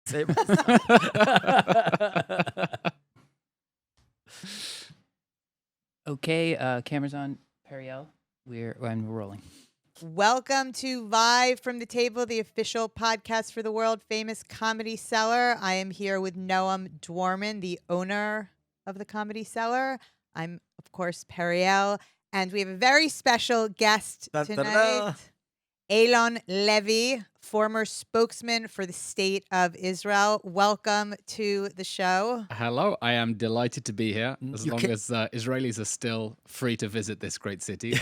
Save us. Okay, cameras on. Periel, we're rolling. Welcome to Live from the Table, the official podcast for the world famous Comedy Cellar. I am here with Noam Dworman, the owner of the Comedy Cellar. I'm, of course, Periel, and we have a very special guest tonight, Eylon Levy, former spokesman for the State of Israel. Welcome to the show. Hello, I am delighted to be here, as long as Israelis are still free to visit this great city.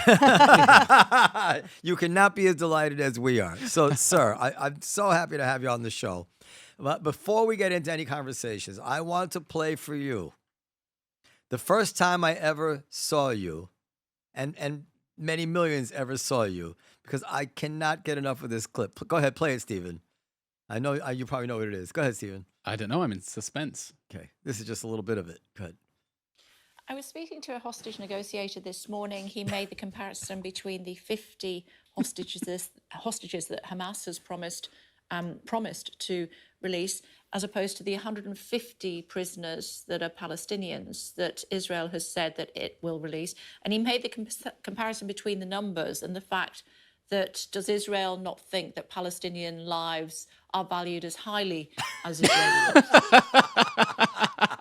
You cannot be as delighted as we are. So, sir, I'm so happy to have you on the show. But before we get into any conversations, I want to play for you the first time I ever saw you, and many millions ever saw you, because I cannot get enough of this clip. Go ahead, play it, Stephen. I know you probably know what it is. Go ahead, Stephen. I don't know, I'm in suspense. Okay, this is just a little bit of it. Go ahead. I was speaking to a hostage negotiator this morning. He made the comparison between the 50 hostages that Hamas has promised to release, as opposed to the 150 prisoners that are Palestinians that Israel has said that it will release. And he made the comparison between the numbers and the fact that, does Israel not think that Palestinian lives are valued as highly as Israeli lives?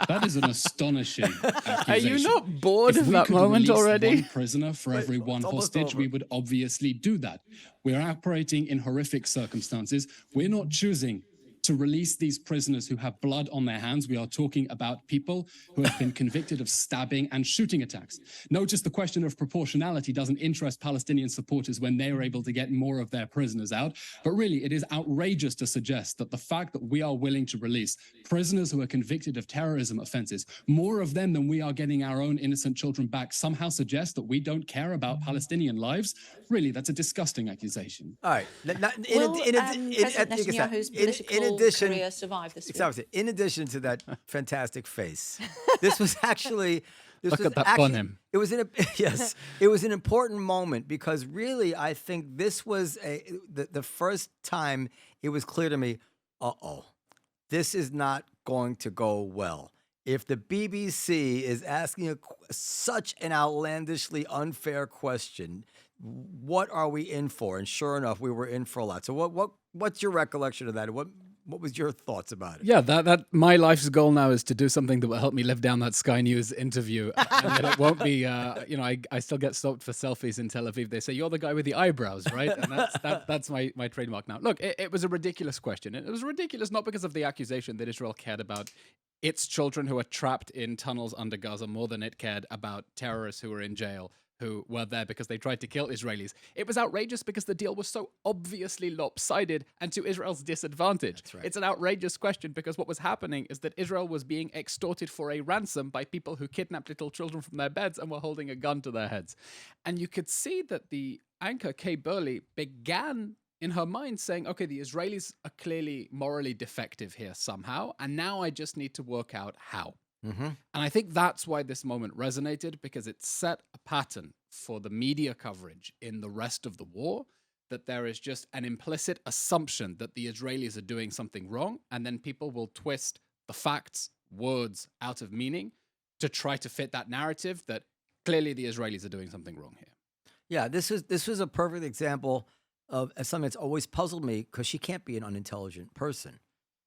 That is an astonishing accusation. Are you not bored If of we that could moment release already? one prisoner for every one almost hostage, over. we would obviously do that. We're operating in horrific circumstances. We're not choosing to release these prisoners who have blood on their hands. We are talking about people who have been convicted of stabbing and shooting attacks. Notice the question of proportionality doesn't interest Palestinian supporters when they are able to get more of their prisoners out. But really, it is outrageous to suggest that the fact that we are willing to release prisoners who are convicted of terrorism offenses, more of them than we are getting our own innocent children back, somehow suggests that we don't care about Palestinian lives. Really, that's a disgusting accusation. All right. Will President Netanyahu's political career survive this week? In addition to that fantastic face, this was actually. Look at that bun. It was it was an important moment, because really I think this was the first time it was clear to me, this is not going to go well. If the BBC is asking such an outlandishly unfair question, what are we in for? And sure enough, we were in for a lot. So what's your recollection of that? What was your thoughts about it? Yeah, that my life's goal now is to do something that will help me live down that Sky News interview, and that it won't be, I still get stopped for selfies in Tel Aviv. They say, you're the guy with the eyebrows, right? And that's my trademark now. Look, it was a ridiculous question. And it was ridiculous not because of the accusation that Israel cared about its children who are trapped in tunnels under Gaza more than it cared about terrorists who are in jail, who were there because they tried to kill Israelis. It was outrageous because the deal was so obviously lopsided and to Israel's disadvantage. That's right. It's an outrageous question because what was happening is that Israel was being extorted for a ransom by people who kidnapped little children from their beds and were holding a gun to their heads. And you could see that the anchor, Kay Burley, began in her mind saying, okay, the Israelis are clearly morally defective here somehow, and now I just need to work out how. Mm-hmm. And I think that's why this moment resonated, because it set a pattern for the media coverage in the rest of the war, that there is just an implicit assumption that the Israelis are doing something wrong, and then people will twist the facts, words out of meaning to try to fit that narrative that clearly the Israelis are doing something wrong here. Yeah, this was a perfect example of something that's always puzzled me, because she can't be an unintelligent person,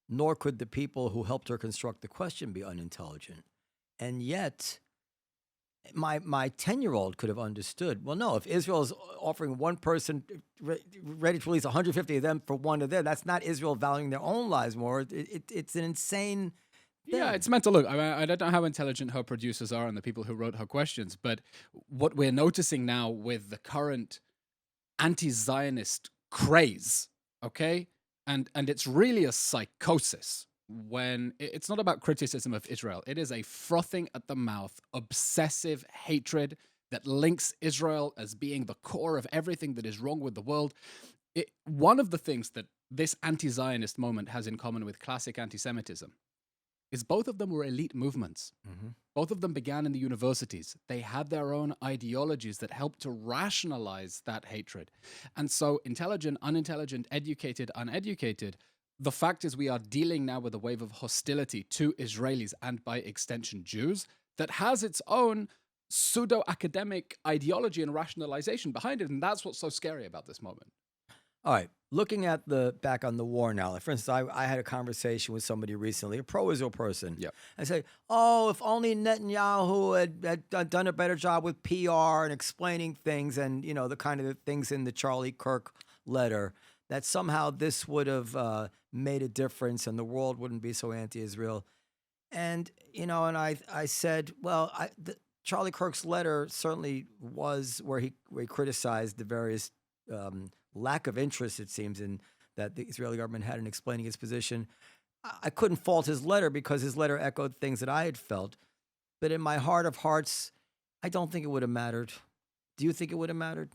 nor could the people who helped her construct the question be unintelligent. And yet, my 10-year-old could have understood, well, no, if Israel is offering one person ready to release 150 of them for one of them, that's not Israel valuing their own lives more. It's an insane thing. Yeah, it's mental. Look, I don't know how intelligent her producers are and the people who wrote her questions, but what we're noticing now with the current anti-Zionist craze, okay? And it's really a psychosis when it's not about criticism of Israel. It is a frothing at the mouth, obsessive hatred that links Israel as being the core of everything that is wrong with the world. One of the things that this anti-Zionist moment has in common with classic anti-Semitism is both of them were elite movements. Mm-hmm. Both of them began in the universities. They had their own ideologies that helped to rationalize that hatred. And so intelligent, unintelligent, educated, uneducated the fact is we are dealing now with a wave of hostility to Israelis and by extension Jews that has its own pseudo-academic ideology and rationalization behind it. And that's what's so scary about this moment. All right, looking at the back on the war now. Like for instance, I had a conversation with somebody recently, a pro-Israel person. Yep. I say, oh, if only Netanyahu had done a better job with PR and explaining things, and the kind of things in the Charlie Kirk letter, that somehow this would have made a difference and the world wouldn't be so anti-Israel. And and I said, well, Charlie Kirk's letter certainly was where he criticized the various lack of interest, it seems, in that the Israeli government had in explaining its position. I couldn't fault his letter because his letter echoed things that I had felt. But in my heart of hearts, I don't think it would have mattered. Do you think it would have mattered?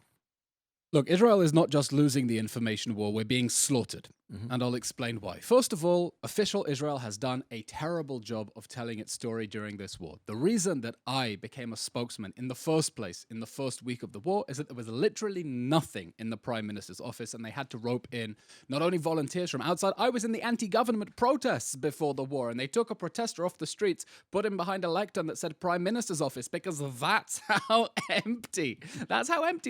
Look, Israel is not just losing the information war, we're being slaughtered. And I'll explain why. First of all, official Israel has done a terrible job of telling its story during this war. The reason that I became a spokesman in the first place, in the first week of the war, is that there was literally nothing in the Prime Minister's office, and they had to rope in not only volunteers from outside. I was in the anti-government protests before the war, and they took a protester off the streets, put him behind a lectern that said Prime Minister's office, because that's how empty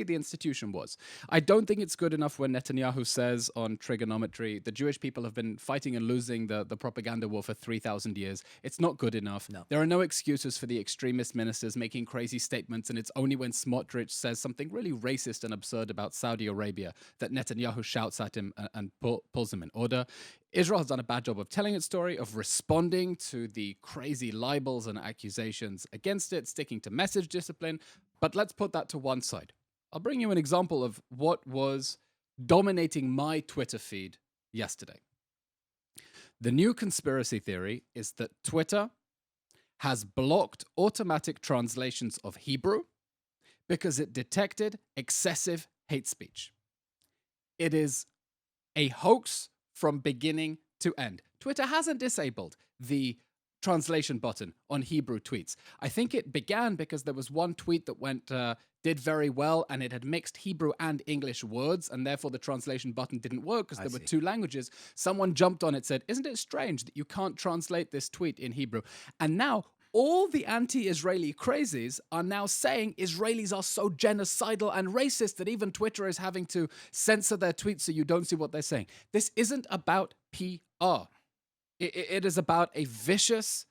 the institution was. I don't think it's good enough when Netanyahu says on trigonometry, the Jewish people have been fighting and losing the propaganda war for 3,000 years. It's not good enough. No. There are no excuses for the extremist ministers making crazy statements, and it's only when Smotrich says something really racist and absurd about Saudi Arabia that Netanyahu shouts at him and pulls him in order. Israel has done a bad job of telling its story, of responding to the crazy libels and accusations against it, sticking to message discipline. But let's put that to one side. I'll bring you an example of what was dominating my Twitter feed yesterday. The new conspiracy theory is that Twitter has blocked automatic translations of Hebrew because it detected excessive hate speech. It is a hoax from beginning to end. Twitter hasn't disabled the translation button on Hebrew tweets. I think it began because there was one tweet that did very well, and it had mixed Hebrew and English words, and therefore the translation button didn't work because there were two languages. Someone jumped on it, said, "Isn't it strange that you can't translate this tweet in Hebrew?" And now all the anti-Israeli crazies are now saying Israelis are so genocidal and racist that even Twitter is having to censor their tweets so you don't see what they're saying. This isn't about PR. It is about a vicious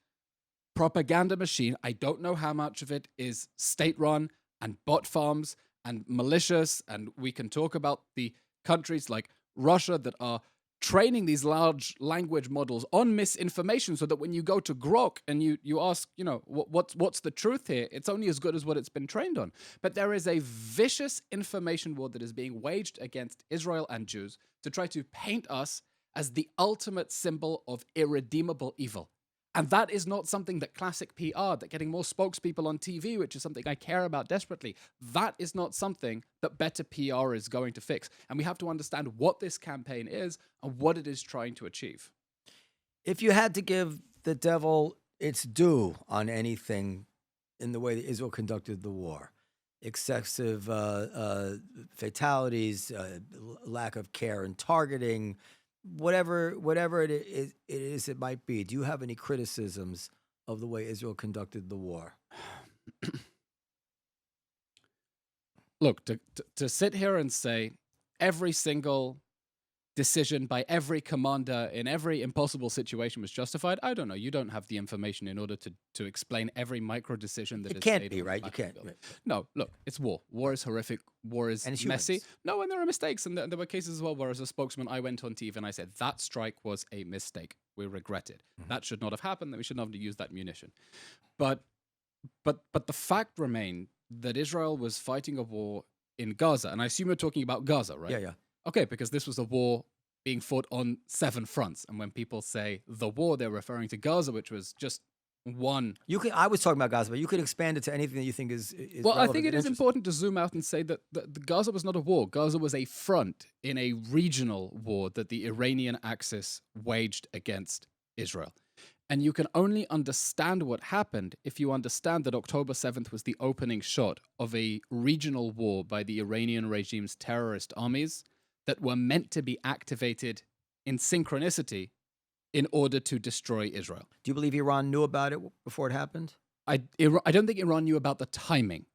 propaganda machine. I don't know how much of it is state-run and bot farms and malicious, and we can talk about the countries like Russia that are training these large language models on misinformation so that when you go to Grok and you ask, what's the truth here, it's only as good as what it's been trained on. But there is a vicious information war that is being waged against Israel and Jews to try to paint us as the ultimate symbol of irredeemable evil. And that is not something that classic PR, that getting more spokespeople on TV, which is something I care about desperately, that is not something that better PR is going to fix. And we have to understand what this campaign is and what it is trying to achieve. If you had to give the devil its due on anything in the way that Israel conducted the war, excessive fatalities, lack of care and targeting, whatever it is it might be, do you have any criticisms of the way Israel conducted the war? Look, to sit here and say every single decision by every commander in every impossible situation was justified, I don't know. You don't have the information in order to explain every micro decision that It is can't made be, on the right? You can't. battlefield. No, look, it's war. War is horrific. War is And it's messy. humans. No, and there are mistakes. And there were cases as well where, as a spokesman, I went on TV and I said, that strike was a mistake. We regret it. That should not have happened. That we should not have used that munition. But the fact remained that Israel was fighting a war in Gaza. And I assume you're talking about Gaza, right? Yeah. Okay, because this was a war being fought on 7 fronts. And when people say the war, they're referring to Gaza, which was just one. I was talking about Gaza, but you could expand it to anything that you think is well, I relevant think it and is interesting. important to zoom out and say that the Gaza was not a war. Gaza was a front in a regional war that the Iranian Axis waged against Israel. And you can only understand what happened if you understand that October 7th was the opening shot of a regional war by the Iranian regime's terrorist armies that were meant to be activated in synchronicity in order to destroy Israel. Do you believe Iran knew about it before it happened? I don't think Iran knew about the timing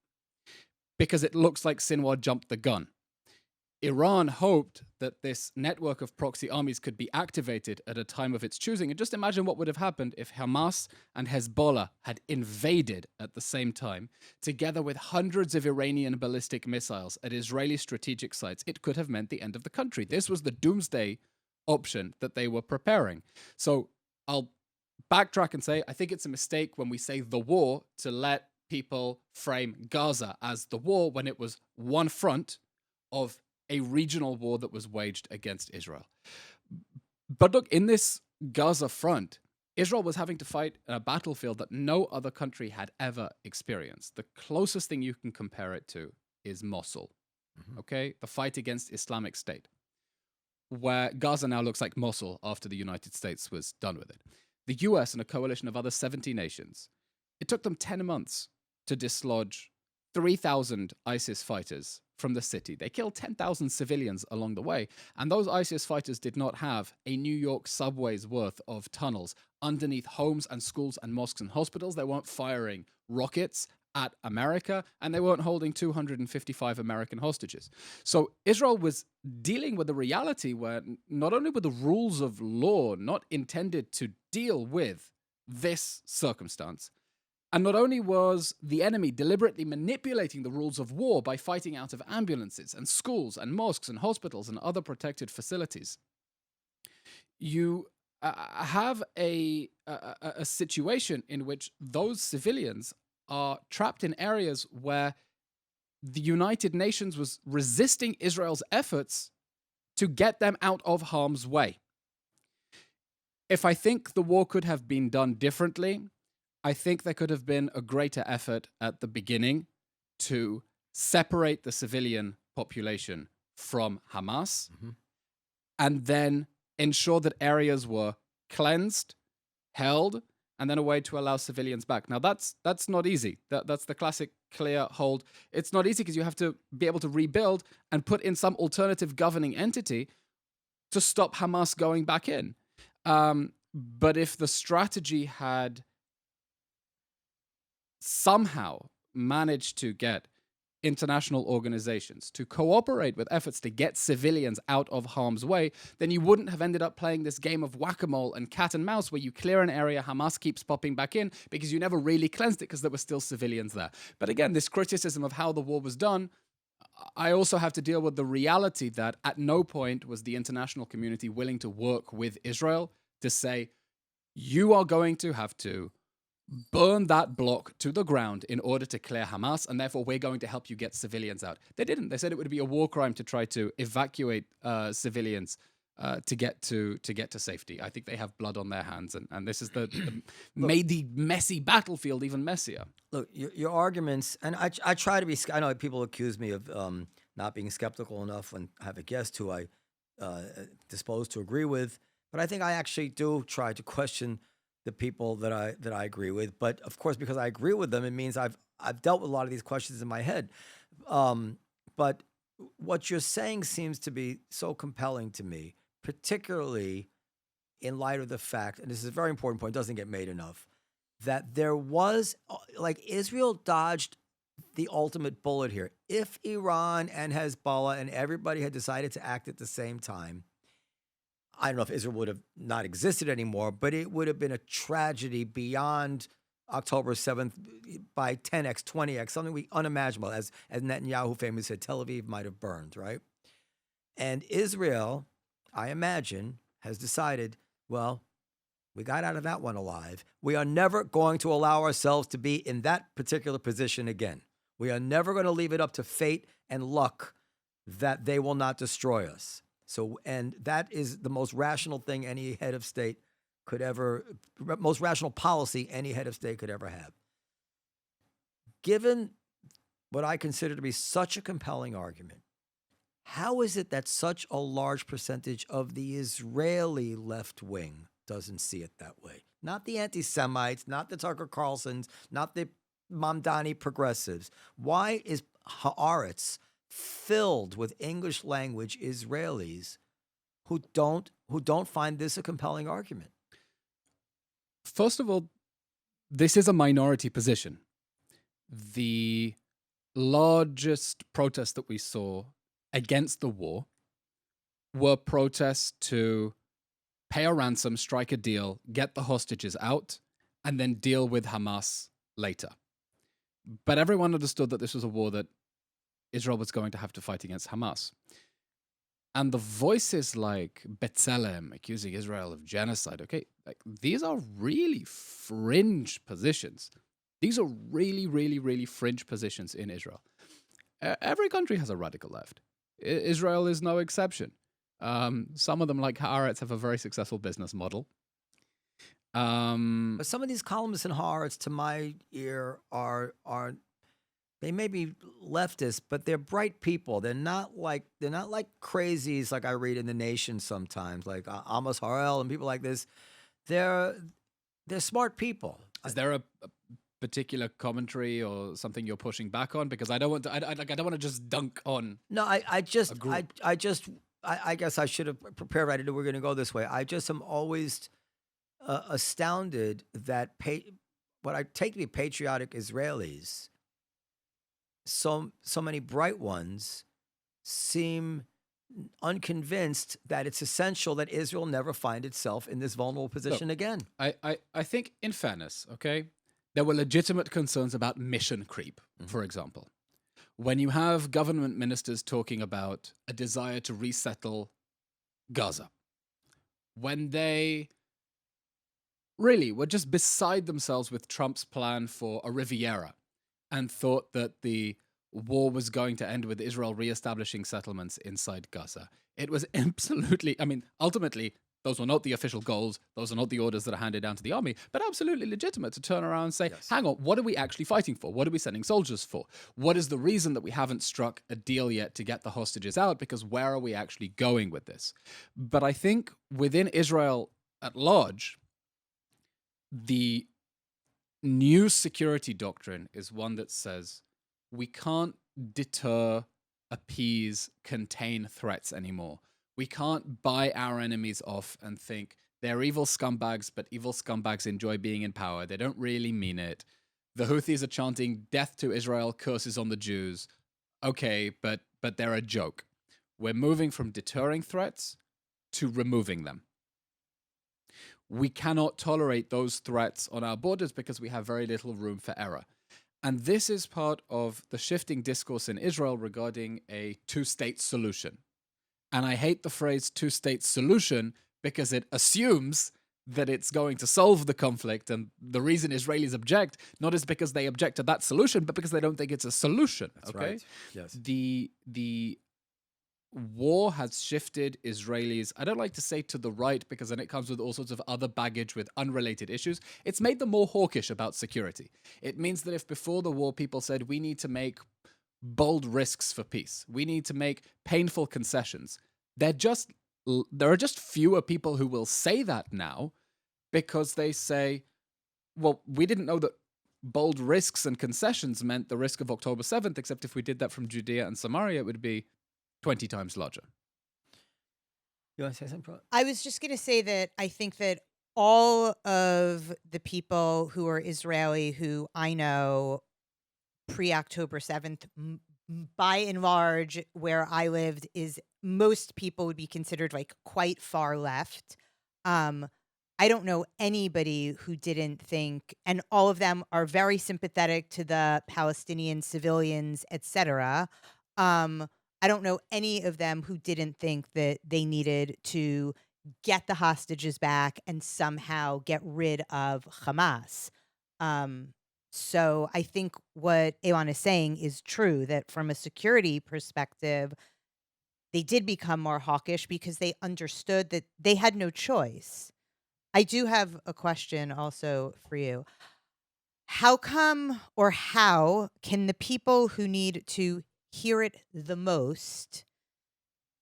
because it looks like Sinwar jumped the gun. Iran hoped that this network of proxy armies could be activated at a time of its choosing. And just imagine what would have happened if Hamas and Hezbollah had invaded at the same time, together with hundreds of Iranian ballistic missiles at Israeli strategic sites. It could have meant the end of the country. This was the doomsday option that they were preparing. So I'll backtrack and say, I think it's a mistake when we say the war to let people frame Gaza as the war when it was one front of a regional war that was waged against Israel. But look, in this Gaza front, Israel was having to fight a battlefield that no other country had ever experienced. The closest thing you can compare it to is Mosul, okay? The fight against Islamic State, where Gaza now looks like Mosul after the United States was done with it. The US and a coalition of other 70 nations, it took them 10 months to dislodge 3,000 ISIS fighters from the city. They killed 10,000 civilians along the way. And those ISIS fighters did not have a New York subway's worth of tunnels underneath homes and schools and mosques and hospitals. They weren't firing rockets at America, and they weren't holding 255 American hostages. So Israel was dealing with a reality where not only were the rules of law not intended to deal with this circumstance, and not only was the enemy deliberately manipulating the rules of war by fighting out of ambulances and schools and mosques and hospitals and other protected facilities, you have a situation in which those civilians are trapped in areas where the United Nations was resisting Israel's efforts to get them out of harm's way. If I think the war could have been done differently, I think there could have been a greater effort at the beginning to separate the civilian population from Hamas and then ensure that areas were cleansed, held, and then a way to allow civilians back. Now, that's not easy. That's the classic clear hold. It's not easy because you have to be able to rebuild and put in some alternative governing entity to stop Hamas going back in. But if the strategy had somehow managed to get international organizations to cooperate with efforts to get civilians out of harm's way, then you wouldn't have ended up playing this game of whack-a-mole and cat and mouse where you clear an area, Hamas keeps popping back in because you never really cleansed it because there were still civilians there. But again, this criticism of how the war was done, I also have to deal with the reality that at no point was the international community willing to work with Israel to say, you are going to have to burn that block to the ground in order to clear Hamas, and therefore we're going to help you get civilians out. They didn't. They said it would be a war crime to try to evacuate civilians to get to safety. I think they have blood on their hands, and this is made the messy battlefield even messier. Look, your arguments, and I try to be. I know people accuse me of not being skeptical enough when I have a guest who I disposed to agree with, but I think I actually do try to question the people that I agree with. But of course, because I agree with them, it means I've dealt with a lot of these questions in my head. But what you're saying seems to be so compelling to me, particularly in light of the fact, and this is a very important point, doesn't get made enough, that there was, like, Israel dodged the ultimate bullet here. If Iran and Hezbollah and everybody had decided to act at the same time, I don't know if Israel would have not existed anymore, but it would have been a tragedy beyond October 7th by 10x, 20x, something unimaginable. As Netanyahu famously said, Tel Aviv might have burned, right? And Israel, I imagine, has decided, well, we got out of that one alive. We are never going to allow ourselves to be in that particular position again. We are never going to leave it up to fate and luck that they will not destroy us. So, and that is the most rational thing any head of state could ever, most rational policy any head of state could ever have. Given what I consider to be such a compelling argument, how is it that such a large percentage of the Israeli left wing doesn't see it that way? Not the anti-Semites, not the Tucker Carlsons, not the Mamdani progressives. Why is Haaretz filled with English language Israelis who who don't find this a compelling argument. First of all, this is a minority position. The largest protests that we saw against the war were protests to pay a ransom, strike a deal, get the hostages out, and then deal with Hamas later. But everyone understood that this was a war that Israel was going to have to fight against Hamas. And the voices like B'Tselem accusing Israel of genocide, okay, like these are really fringe positions. These are really, really, really fringe positions in Israel. Every country has a radical left. Israel is no exception. Some of them, like Haaretz, have a very successful business model. But some of these columnists in Haaretz, to my ear, are they may be leftists, but they're bright people. They're not like crazies like I read in The Nation sometimes, like Amos Harel and people like this. They're smart people. Is there a particular commentary or something you're pushing back on? Because I don't want to. I don't want to just dunk on. No, I guess I should have prepared. I didn't know we were going to go this way. I just am always astounded that what I take to be patriotic Israelis, so many bright ones, seem unconvinced that it's essential that Israel never find itself in this vulnerable position again. I think, in fairness, okay, there were legitimate concerns about mission creep, for example. When you have government ministers talking about a desire to resettle Gaza, when they really were just beside themselves with Trump's plan for a Riviera and thought that the war was going to end with Israel reestablishing settlements inside Gaza. It was absolutely, ultimately, those were not the official goals. Those are not the orders that are handed down to the army, but absolutely legitimate to turn around and say, hang on, what are we actually fighting for? What are we sending soldiers for? What is the reason that we haven't struck a deal yet to get the hostages out? Because where are we actually going with this? But I think within Israel at large, the new security doctrine is one that says we can't deter, appease, contain threats anymore. We can't buy our enemies off and think they're evil scumbags, but evil scumbags enjoy being in power. They don't really mean it. The Houthis are chanting death to Israel, curses on the Jews. Okay, but they're a joke. We're moving from deterring threats to removing them. We cannot tolerate those threats on our borders because we have very little room for error. And this is part of the shifting discourse in Israel regarding a two-state solution. And I hate the phrase two-state solution because it assumes that it's going to solve the conflict. And the reason Israelis object, not is because they object to that solution, but because they don't think it's a solution. That's okay? right. Yes. The war has shifted Israelis, I don't like to say to the right, because then it comes with all sorts of other baggage with unrelated issues. It's made them more hawkish about security. It means that if before the war people said we need to make bold risks for peace, we need to make painful concessions, there are just fewer people who will say that now because they say, well, we didn't know that bold risks and concessions meant the risk of October 7th, except if we did that from Judea and Samaria, it would be 20 times larger. You want to say something? I was just going to say that I think that all of the people who are Israeli who I know pre-October 7th, by and large, where I lived, is most people would be considered like quite far left. I don't know anybody who didn't think, and all of them are very sympathetic to the Palestinian civilians, etc. I don't know any of them who didn't think that they needed to get the hostages back and somehow get rid of Hamas. So I think what Eylon is saying is true, that from a security perspective, they did become more hawkish because they understood that they had no choice. I do have a question also for you. How come, or how can the people who need to hear it the most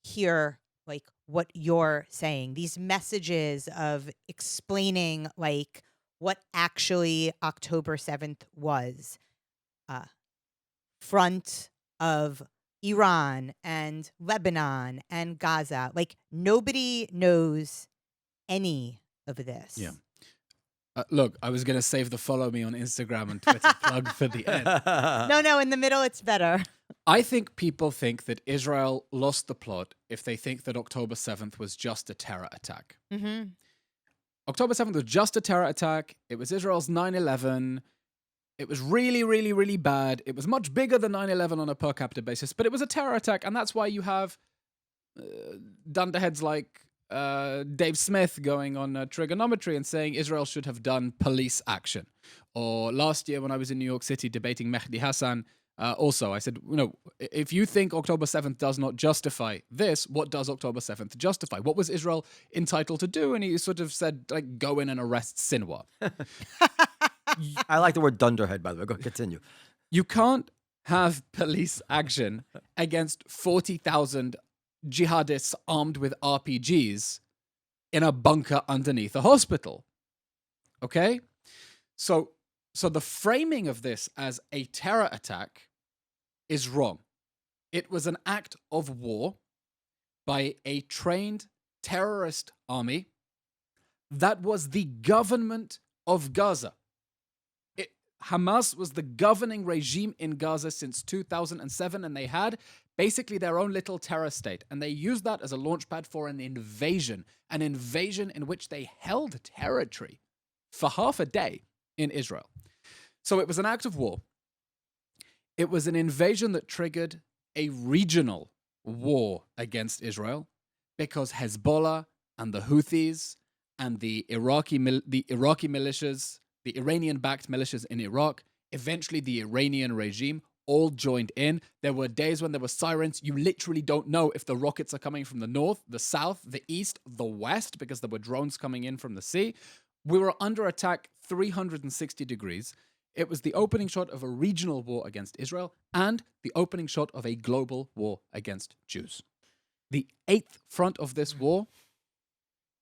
hear like what you're saying, these messages of explaining like what actually October 7th was? Front of Iran and Lebanon and Gaza. Like, nobody knows any of this. Yeah. Look, I was going to save the follow me on Instagram and Twitter plug for the end. No, in the middle, it's better. I think people think that Israel lost the plot if they think that October 7th was just a terror attack. Mm-hmm. October 7th was just a terror attack. It was Israel's 9/11. It was really, really, really bad. It was much bigger than 9/11 on a per capita basis, but it was a terror attack, and that's why you have dunderheads like Dave Smith going on trigonometry and saying Israel should have done police action. Or last year when I was in New York City debating Mehdi Hassan, also I said, if you think October 7th does not justify this, what does October 7th justify? What was Israel entitled to do? And he sort of said, like, go in and arrest Sinwar. I like the word dunderhead, by the way. Go continue. You can't have police action against 40,000 jihadists armed with RPGs in a bunker underneath a hospital. Okay? So the framing of this as a terror attack is wrong. It was an act of war by a trained terrorist army that was the government of Gaza. Hamas was the governing regime in Gaza since 2007, and they had basically their own little terror state. And they used that as a launchpad for an invasion in which they held territory for half a day in Israel. So it was an act of war. It was an invasion that triggered a regional war against Israel because Hezbollah and the Houthis and the Iraqi militias, the Iranian-backed militias in Iraq, eventually the Iranian regime, all joined in. There were days when there were sirens. You literally don't know if the rockets are coming from the north, the south, the east, the west, because there were drones coming in from the sea. We were under attack 360 degrees. It was the opening shot of a regional war against Israel and the opening shot of a global war against Jews. The eighth front of this war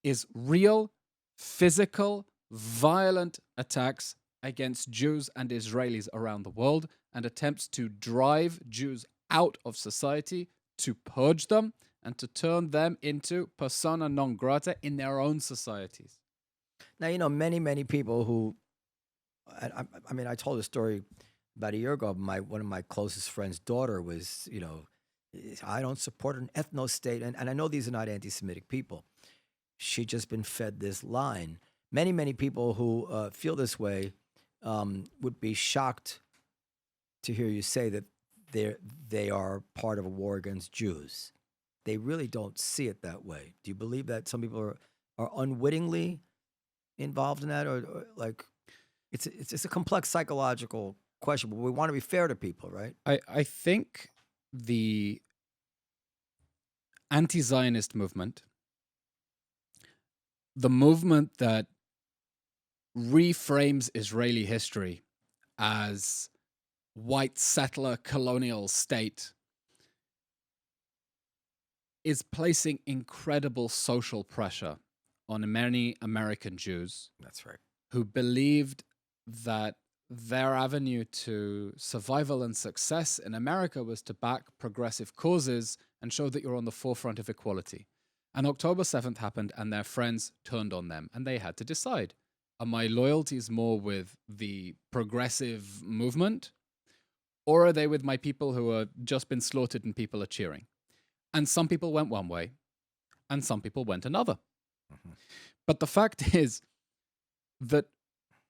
is real, physical, violent attacks against Jews and Israelis around the world and attempts to drive Jews out of society, to purge them, and to turn them into persona non grata in their own societies. Now, many, many people who, I told a story about a year ago. One of my closest friend's daughter was, I don't support an ethno-state. And I know these are not anti-Semitic people. She'd just been fed this line. Many, many people who feel this way would be shocked to hear you say that they are part of a war against Jews. They really don't see it that way. Do you believe that some people are unwittingly involved in that, or like it's a complex psychological question? But we want to be fair to people, right? I think the anti-Zionist movement, the movement that reframes Israeli history as white settler colonial state, is placing incredible social pressure on many American Jews. That's right. Who believed that their avenue to survival and success in America was to back progressive causes and show that you're on the forefront of equality. And October 7th happened, and their friends turned on them, and they had to decide: are my loyalties more with the progressive movement, or are they with my people who are just been slaughtered and people are cheering? And some people went one way, and some people went another. Mm-hmm. But the fact is that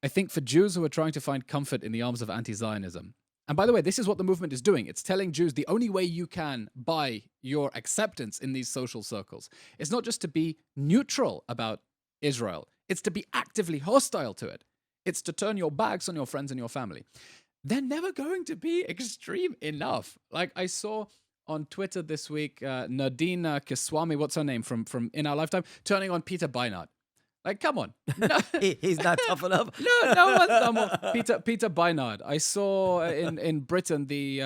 I think for Jews who are trying to find comfort in the arms of anti-Zionism, and by the way, this is what the movement is doing. It's telling Jews the only way you can buy your acceptance in these social circles is not just to be neutral about Israel, it's to be actively hostile to it. It's to turn your backs on your friends and your family. They're never going to be extreme enough. Like I saw on Twitter this week, Nadine Kiswami, what's her name from In Our Lifetime, turning on Peter Beinart. Like, come on. No. He's not tough enough. No one's done more. Peter Beinart. I saw in Britain the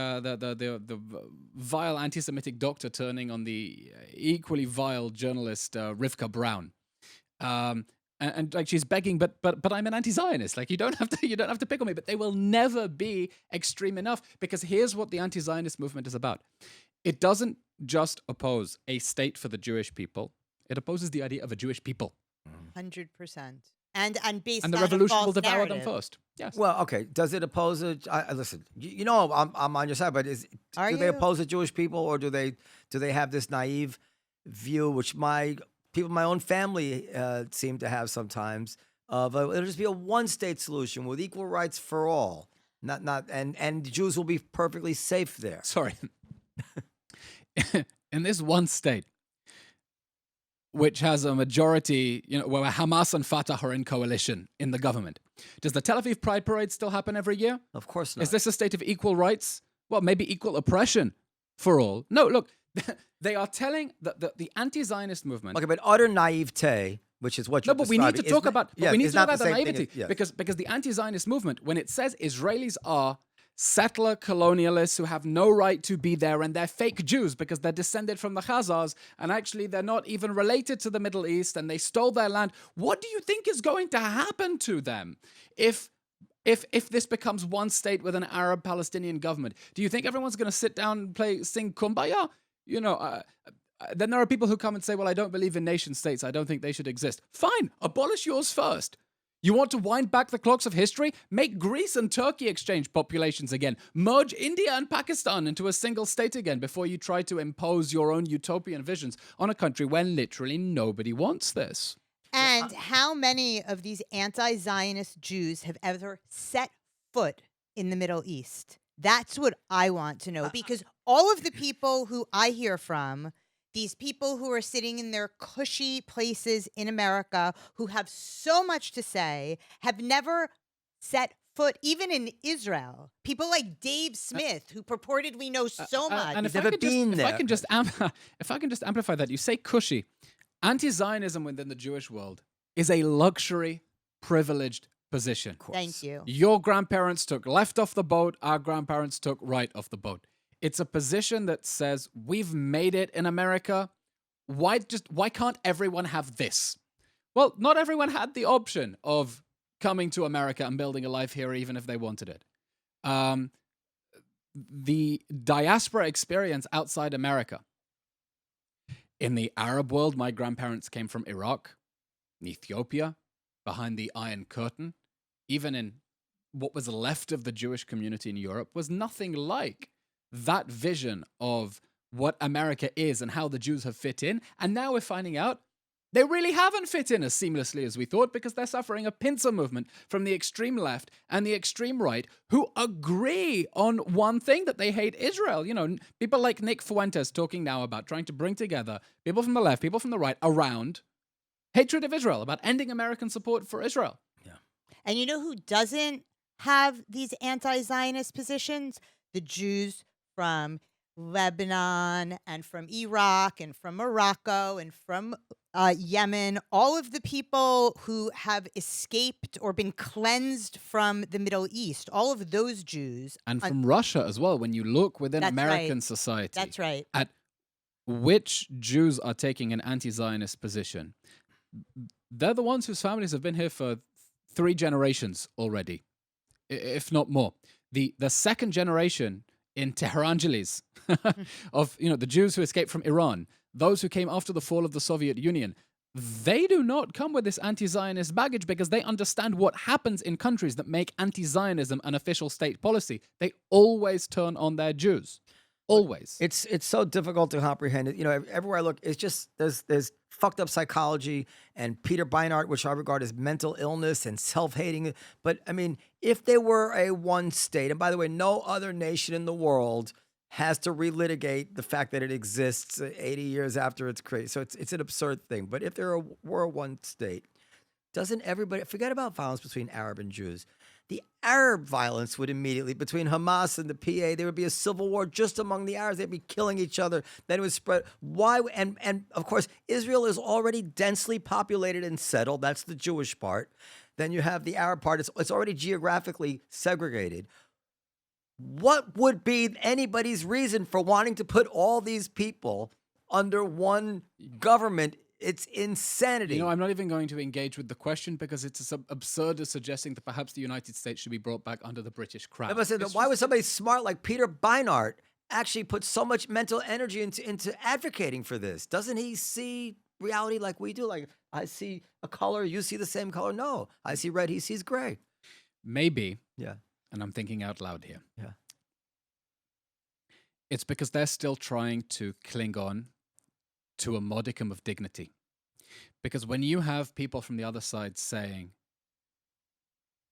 vile anti-Semitic doctor turning on the equally vile journalist Rivka Brown. And like she's begging, but I'm an anti-Zionist. Like you don't have to pick on me. But they will never be extreme enough, because here's what the anti-Zionist movement is about. It doesn't just oppose a state for the Jewish people. It opposes the idea of a Jewish people. 100%. And based And the on a revolution will false devour them narrative. first. Yes. Well, okay. Does it oppose a? Listen, you know, I'm on your side, but Are do they you? oppose the Jewish people, or do they have this naive view, which my people, my own family, seem to have sometimes, of it'll just be a one-state solution with equal rights for all, and Jews will be perfectly safe there. Sorry. In this one state, which has a majority, where Hamas and Fatah are in coalition in the government, does the Tel Aviv Pride Parade still happen every year? Of course not. Is this a state of equal rights? Well, maybe equal oppression for all. No, look, they are telling the anti-Zionist movement. Okay, but utter naivete, which is what you're No, but we need to describing, talk about. yeah, we need it's to talk not about the the same thing naivety as- yes. because the anti-Zionist movement, when it says Israelis are settler colonialists who have no right to be there and they're fake Jews because they're descended from the Khazars and actually they're not even related to the Middle East and they stole their land. What do you think is going to happen to them if this becomes one state with an Arab-Palestinian government? Do you think everyone's going to sit down and sing Kumbaya? Then there are people who come and say, well, I don't believe in nation states. I don't think they should exist. Fine, abolish yours first. You want to wind back the clocks of history? Make Greece and Turkey exchange populations again. Merge India and Pakistan into a single state again before you try to impose your own utopian visions on a country where literally nobody wants this. And how many of these anti-Zionist Jews have ever set foot in the Middle East? That's what I want to know, because all of the people who I hear from, these people who are sitting in their cushy places in America, who have so much to say, have never set foot even in Israel. People like Dave Smith, who purportedly knows so much. And He's never been there. if I can just amplify that, you say cushy. Anti-Zionism within the Jewish world is a luxury, privileged position. Thank you. Your grandparents took left off the boat. Our grandparents took right off the boat. It's a position that says we've made it in America. Why can't everyone have this? Well, not everyone had the option of coming to America and building a life here, even if they wanted it. The diaspora experience outside America. In the Arab world, my grandparents came from Iraq, Ethiopia, behind the Iron Curtain. Even in what was left of the Jewish community in Europe was nothing like that vision of what America is and how the Jews have fit in. And now we're finding out they really haven't fit in as seamlessly as we thought, because they're suffering a pincer movement from the extreme left and the extreme right who agree on one thing, that they hate Israel. People like Nick Fuentes talking now about trying to bring together people from the left, people from the right around hatred of Israel, about ending American support for Israel. And you know who doesn't have these anti-Zionist positions? The Jews from Lebanon and from Iraq and from Morocco and from Yemen, all of the people who have escaped or been cleansed from the Middle East, all of those Jews. And from Russia as well, when you look within That's American right. society. That's right. At which Jews are taking an anti-Zionist position. They're the ones whose families have been here for 3 generations already, if not more. The second generation in Tehrangelis of the Jews who escaped from Iran, those who came after the fall of the Soviet Union, they do not come with this anti-Zionist baggage because they understand what happens in countries that make anti-Zionism an official state policy. They always turn on their Jews. Always. It's so difficult to comprehend it. Everywhere I look, it's just there's fucked up psychology and Peter Beinart, which I regard as mental illness and self-hating. But I mean, if they were a one state, and by the way, no other nation in the world has to relitigate the fact that it exists 80 years after it's created. So it's an absurd thing. But if there were one state, doesn't everybody forget about violence between Arab and Jews? The Arab violence would immediately, between Hamas and the PA, there would be a civil war just among the Arabs. They'd be killing each other. Then it would spread. Why? And of course, Israel is already densely populated and settled. That's the Jewish part. Then you have the Arab part. It's already geographically segregated. What would be anybody's reason for wanting to put all these people under one government? It's insanity. I'm not even going to engage with the question because it's as absurd as suggesting that perhaps the United States should be brought back under the British crown. Why would somebody smart like Peter Beinart actually puts so much mental energy into advocating for this. Doesn't he see reality like we do? Like, I see a color, you see the same color. No, I see red, he sees gray. Maybe, Yeah. and I'm thinking out loud here. Yeah. It's because they're still trying to cling on to a modicum of dignity. Because when you have people from the other side saying,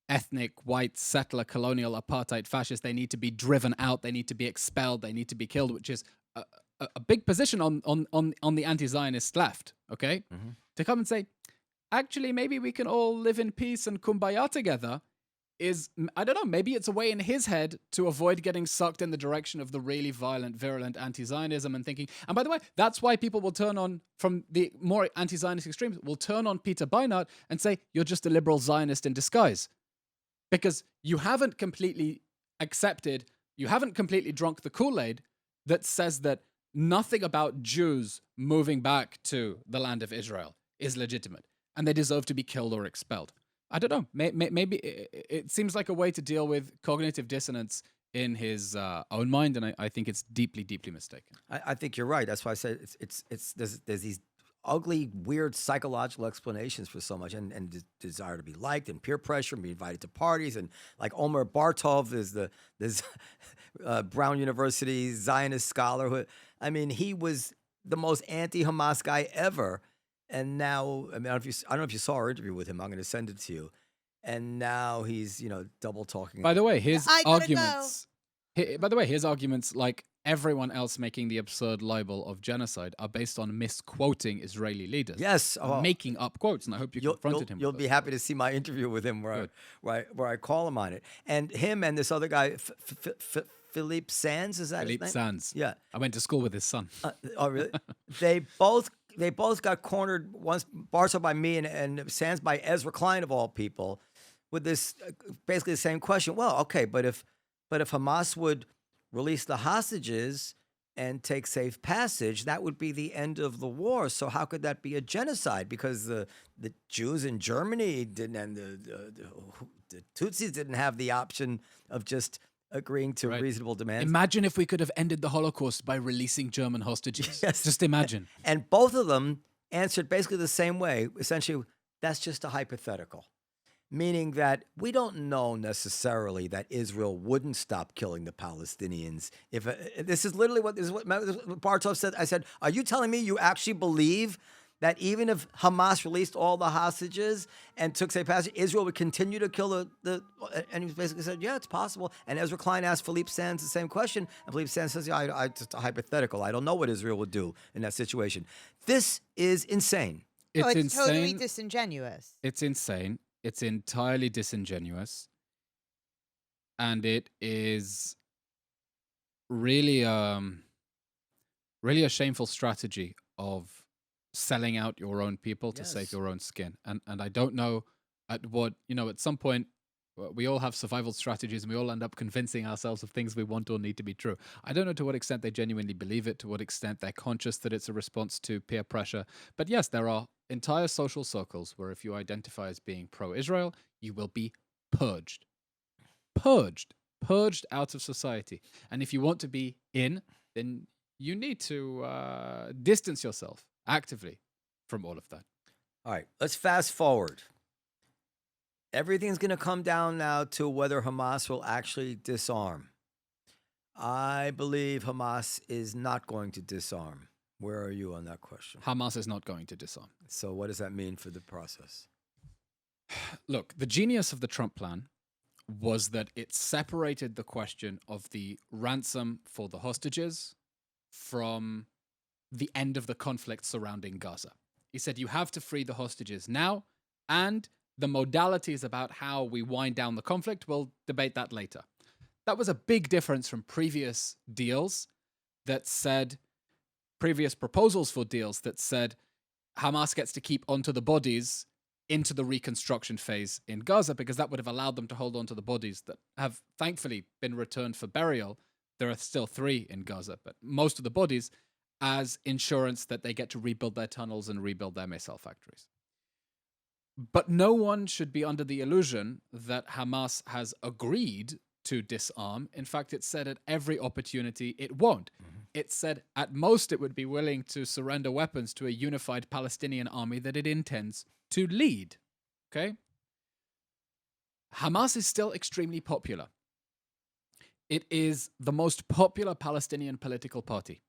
ethnic, white, settler, colonial, apartheid, fascist, they need to be driven out, they need to be expelled, they need to be killed, which is a big position on the anti-Zionist left, okay? Mm-hmm. To come and say, actually, maybe we can all live in peace and kumbaya together is, I don't know, maybe it's a way in his head to avoid getting sucked in the direction of the really violent, virulent anti-Zionism and thinking, and by the way, that's why people will turn on, from the more anti-Zionist extremes, will turn on Peter Beinart and say, you're just a liberal Zionist in disguise. Because you haven't completely accepted, you haven't completely drunk the Kool-Aid that says that nothing about Jews moving back to the land of Israel is legitimate and they deserve to be killed or expelled. I don't know. Maybe it seems like a way to deal with cognitive dissonance in his own mind, and I think it's deeply, deeply mistaken. I think you're right. That's why I said there's these ugly, weird psychological explanations for so much, and desire to be liked, and peer pressure, and be invited to parties, and like Omer Bartov is this Brown University Zionist scholar. He was the most anti-Hamas guy ever, and now I don't know if you saw our interview with him. I'm going to send it to you, and now he's double talking. By the way, his I gotta arguments. His arguments, like everyone else making the absurd libel of genocide, are based on misquoting Israeli leaders. Yes, making up quotes, and I hope you confronted him. You'll be happy to see my interview with him where I call him on it, and him and this other guy, Philippe Sands. Is that Philippe his name? Sands. Yeah. I went to school with his son. Oh, really? They both got cornered once, Bartov by me and Sands by Ezra Klein of all people, with this basically the same question. Well, okay, but if Hamas would release the hostages and take safe passage, that would be the end of the war. So how could that be a genocide? Because the Jews in Germany didn't, and the Tutsis didn't have the option of just agreeing to reasonable demands. Imagine if we could have ended the Holocaust by releasing German hostages. Yes. Just imagine. And both of them answered basically the same way. Essentially, that's just a hypothetical. Meaning that we don't know necessarily that Israel wouldn't stop killing the Palestinians. If this is literally what Bartov said. I said, are you telling me you actually believe that even if Hamas released all the hostages and took safe passage, Israel would continue to kill and he basically said, yeah, it's possible. And Ezra Klein asked Philippe Sands the same question, and Philippe Sands says, yeah, I just a hypothetical. I don't know what Israel would do in that situation. This is insane. It's it's insane. totally disingenuous. It's insane. It's entirely disingenuous. And it is really really a shameful strategy of selling out your own people to save your own skin. And I don't know at what, at some point, we all have survival strategies and we all end up convincing ourselves of things we want or need to be true. I don't know to what extent they genuinely believe it, to what extent they're conscious that it's a response to peer pressure. But yes, there are entire social circles where if you identify as being pro-Israel, you will be purged. Purged out of society. And if you want to be in, then you need to distance yourself actively from all of that. All right, let's fast forward. Everything's going to come down now to whether Hamas will actually disarm. I believe Hamas is not going to disarm. Where are you on that question? Hamas is not going to disarm. So what does that mean for the process? Look, the genius of the Trump plan was that it separated the question of the ransom for the hostages from the end of the conflict surrounding Gaza. He said, you have to free the hostages now, and the modalities about how we wind down the conflict, we'll debate that later. That was a big difference from previous deals that said, previous proposals for deals that said Hamas gets to keep onto the bodies into the reconstruction phase in Gaza, because that would have allowed them to hold on to the bodies that have thankfully been returned for burial. There are still 3 in Gaza, but most of the bodies as insurance that they get to rebuild their tunnels and rebuild their missile factories. But no one should be under the illusion that Hamas has agreed to disarm. In fact, it said at every opportunity it won't. It said at most it would be willing to surrender weapons to a unified Palestinian army that it intends to lead. Okay? Hamas is still extremely popular. It is the most popular Palestinian political party.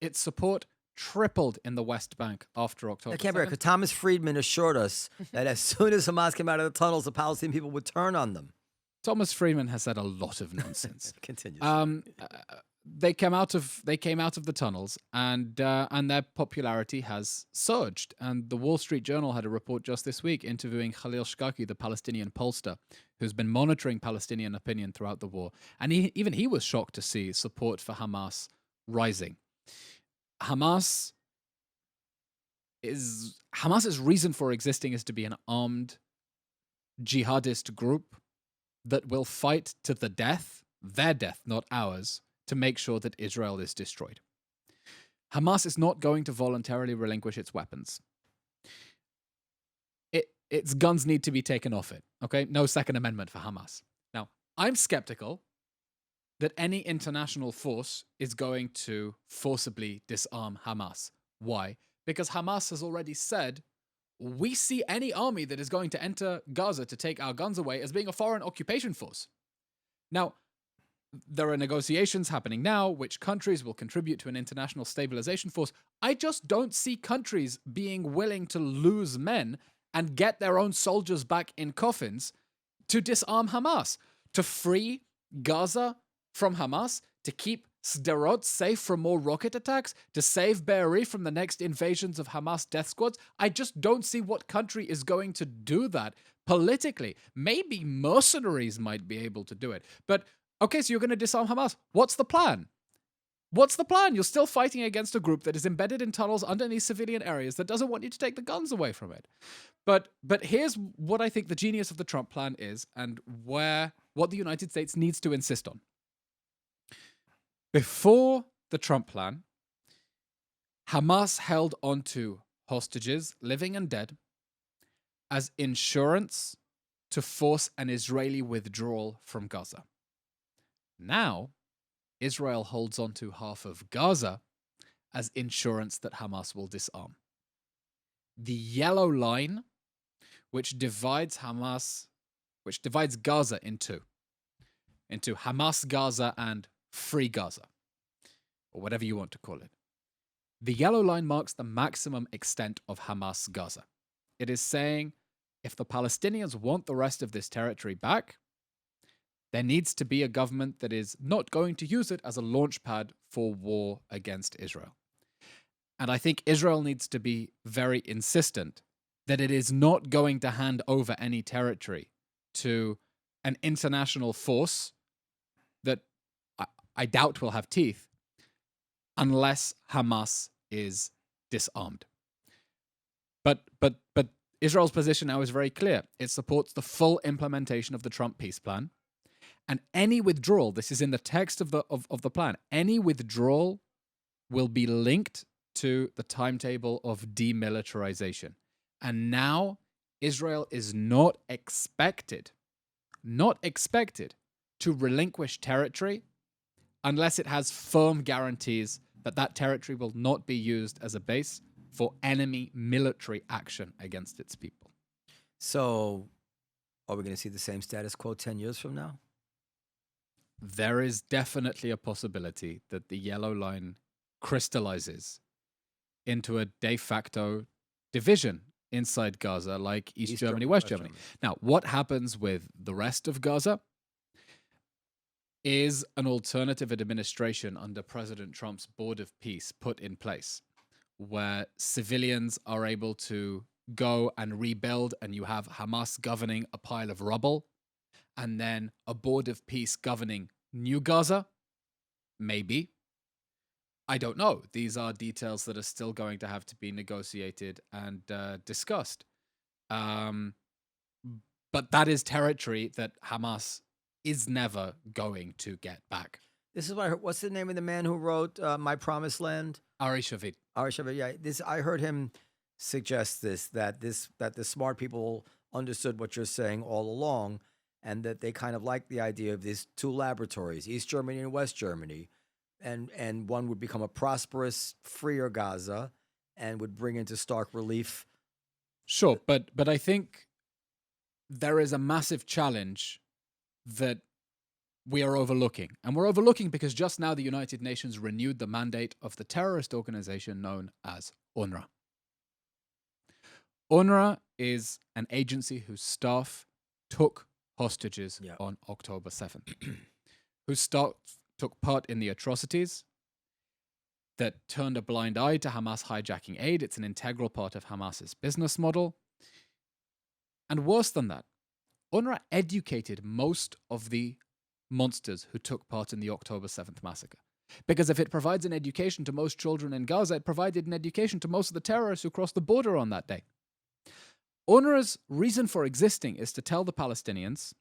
Its support tripled in the West Bank after October I can't believe 7th. because Thomas Friedman assured us that as soon as Hamas came out of the tunnels, the Palestinian people would turn on them. Thomas Friedman has said a lot of nonsense. Continues. They came out of the tunnels, and their popularity has surged. And the Wall Street Journal had a report just this week interviewing Khalil Shkaki, the Palestinian pollster, who's been monitoring Palestinian opinion throughout the war, and even he was shocked to see support for Hamas rising. Hamas's reason for existing is to be an armed jihadist group that will fight to the death, their death, not ours, to make sure that Israel is destroyed. Hamas is not going to voluntarily relinquish its weapons. Its guns need to be taken off it, okay? No Second Amendment for Hamas. Now, I'm skeptical that any international force is going to forcibly disarm Hamas. Why? Because Hamas has already said, we see any army that is going to enter Gaza to take our guns away as being a foreign occupation force. Now, there are negotiations happening now, which countries will contribute to an international stabilization force. I just don't see countries being willing to lose men and get their own soldiers back in coffins to disarm Hamas, to free Gaza from Hamas, to keep Sderot safe from more rocket attacks, to save Be'eri from the next invasions of Hamas death squads. I just don't see what country is going to do that politically. Maybe mercenaries might be able to do it. But, okay, so you're going to disarm Hamas. What's the plan? What's the plan? You're still fighting against a group that is embedded in tunnels underneath civilian areas that doesn't want you to take the guns away from it. But here's what I think the genius of the Trump plan is, and what the United States needs to insist on. Before the Trump plan, Hamas held onto hostages, living and dead, as insurance to force an Israeli withdrawal from Gaza. Now, Israel holds onto half of Gaza as insurance that Hamas will disarm. The yellow line, which divides Gaza into Hamas Gaza and Free Gaza, or whatever you want to call it. The yellow line marks the maximum extent of Hamas Gaza. It is saying, if the Palestinians want the rest of this territory back, there needs to be a government that is not going to use it as a launch pad for war against Israel. And I think Israel needs to be very insistent that it is not going to hand over any territory to an international force that I doubt will have teeth unless Hamas is disarmed. But Israel's position now is very clear. It supports the full implementation of the Trump peace plan. And any withdrawal, this is in the text of the plan, any withdrawal will be linked to the timetable of demilitarization. And now Israel is not expected to relinquish territory unless it has firm guarantees that that territory will not be used as a base for enemy military action against its people. So, are we going to see the same status quo 10 years from now? There is definitely a possibility that the yellow line crystallizes into a de facto division inside Gaza, like East Germany, West Germany. Now, what happens with the rest of Gaza is an alternative administration under President Trump's Board of Peace put in place, where civilians are able to go and rebuild, and you have Hamas governing a pile of rubble, and then a Board of Peace governing New Gaza? Maybe. I don't know. These are details that are still going to have to be negotiated and discussed. But that is territory that Hamas is never going to get back. This is what I heard. What's the name of the man who wrote My Promised Land? Ari Shavit. Ari Shavit, yeah. I heard him suggest that the smart people understood what you're saying all along, and that they kind of like the idea of these two laboratories, East Germany and West Germany, and one would become a prosperous, freer Gaza and would bring into stark relief. Sure, but I think there is a massive challenge that we are overlooking. And we're overlooking because just now the United Nations renewed the mandate of the terrorist organization known as UNRWA. UNRWA is an agency whose staff took hostages on October 7th, whose staff took part in the atrocities that turned a blind eye to Hamas hijacking aid. It's an integral part of Hamas's business model. And worse than that, UNRWA educated most of the monsters who took part in the October 7th massacre. Because if it provides an education to most children in Gaza, it provided an education to most of the terrorists who crossed the border on that day. UNRWA's reason for existing is to tell the Palestinians,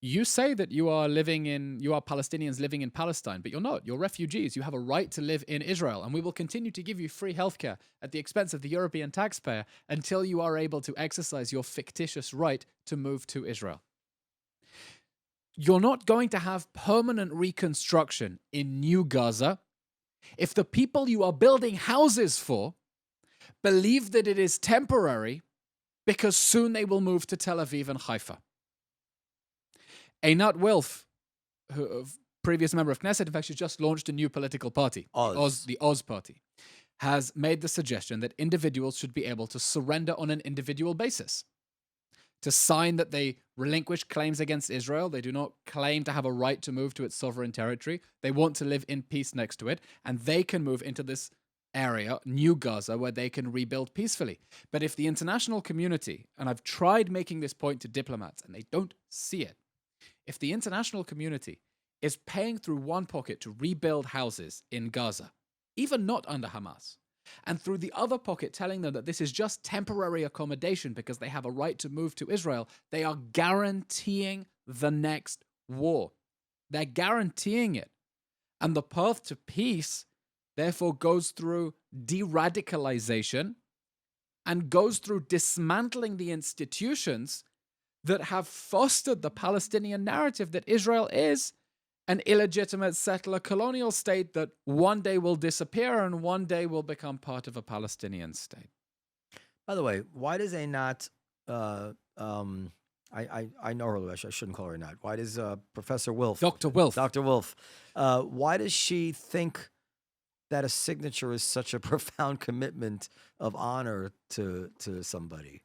you say that you are Palestinians living in Palestine, but you're not. You're refugees. You have a right to live in Israel, and we will continue to give you free healthcare at the expense of the European taxpayer until you are able to exercise your fictitious right to move to Israel. You're not going to have permanent reconstruction in New Gaza if the people you are building houses for believe that it is temporary because soon they will move to Tel Aviv and Haifa. Einat Wilf, a previous member of Knesset, in fact, she's just launched a new political party, the Oz Party, has made the suggestion that individuals should be able to surrender on an individual basis, to sign that they relinquish claims against Israel. They do not claim to have a right to move to its sovereign territory. They want to live in peace next to it, and they can move into this area, New Gaza, where they can rebuild peacefully. But if the international community, and I've tried making this point to diplomats, and they don't see it, if the international community is paying through one pocket to rebuild houses in Gaza, even not under Hamas, and through the other pocket telling them that this is just temporary accommodation because they have a right to move to Israel, they are guaranteeing the next war. They're guaranteeing it. And the path to peace, therefore, goes through de-radicalization and goes through dismantling the institutions that have fostered the Palestinian narrative that Israel is an illegitimate settler colonial state that one day will disappear and one day will become part of a Palestinian state. By the way, why does Einat, I know her, I shouldn't call her Einat. Why does Professor Wilf, Dr. Wilf, why does she think that a signature is such a profound commitment of honor to somebody?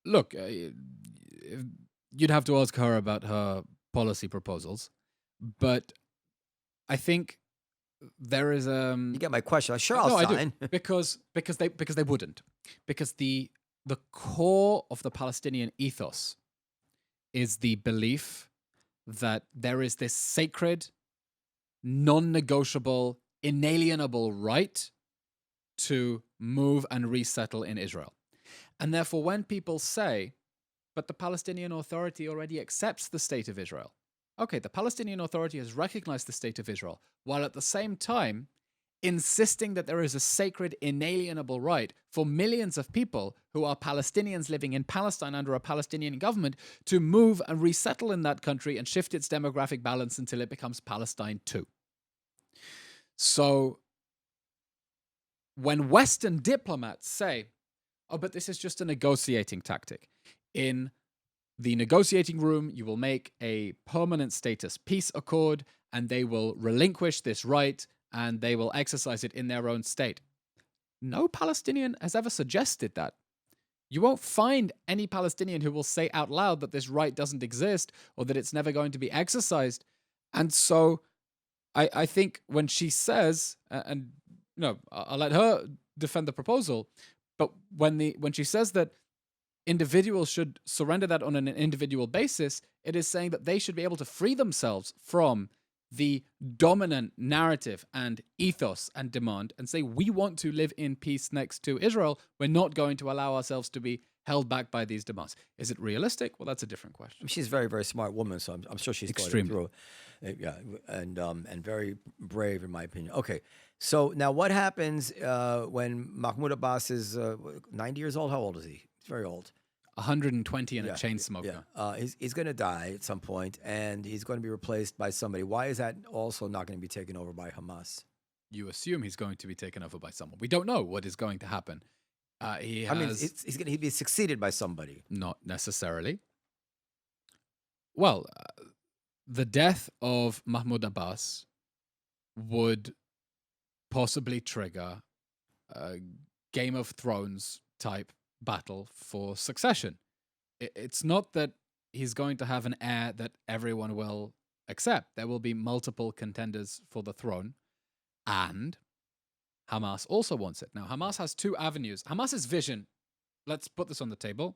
Look, you'd have to ask her about her policy proposals, but I think there is You get my question. Sure, I'll sign. I do. because they wouldn't, because the core of the Palestinian ethos is the belief that there is this sacred, non-negotiable, inalienable right to move and resettle in Israel. And therefore, when people say, but the Palestinian Authority already accepts the state of Israel. Okay, the Palestinian Authority has recognized the state of Israel, while at the same time insisting that there is a sacred, inalienable right for millions of people who are Palestinians living in Palestine under a Palestinian government to move and resettle in that country and shift its demographic balance until it becomes Palestine too. So when Western diplomats say, oh, but this is just a negotiating tactic. In the negotiating room, you will make a permanent status peace accord, and they will relinquish this right, and they will exercise it in their own state. No Palestinian has ever suggested that. You won't find any Palestinian who will say out loud that this right doesn't exist or that it's never going to be exercised. And so I think when she says, and no, I'll let her defend the proposal, but when she says that individuals should surrender that on an individual basis, it is saying that they should be able to free themselves from the dominant narrative and ethos and demand and say, we want to live in peace next to Israel. We're not going to allow ourselves to be held back by these demands. Is it realistic? Well, that's a different question. She's a very, very smart woman, so I'm sure she's thought it through. Yeah, and very brave, in my opinion. Okay, so now what happens when Mahmoud Abbas is 90 years old? How old is he? He's very old. 120 and a chain smoker. He's going to die at some point, and he's going to be replaced by somebody. Why is that also not going to be taken over by Hamas? You assume he's going to be taken over by someone. We don't know what is going to happen. He'd be succeeded by somebody. Not necessarily. Well, the death of Mahmoud Abbas would possibly trigger a Game of Thrones type battle for succession. It's not that he's going to have an heir that everyone will accept. There will be multiple contenders for the throne, and Hamas also wants it. Now, Hamas has two avenues. Hamas's vision, let's put this on the table,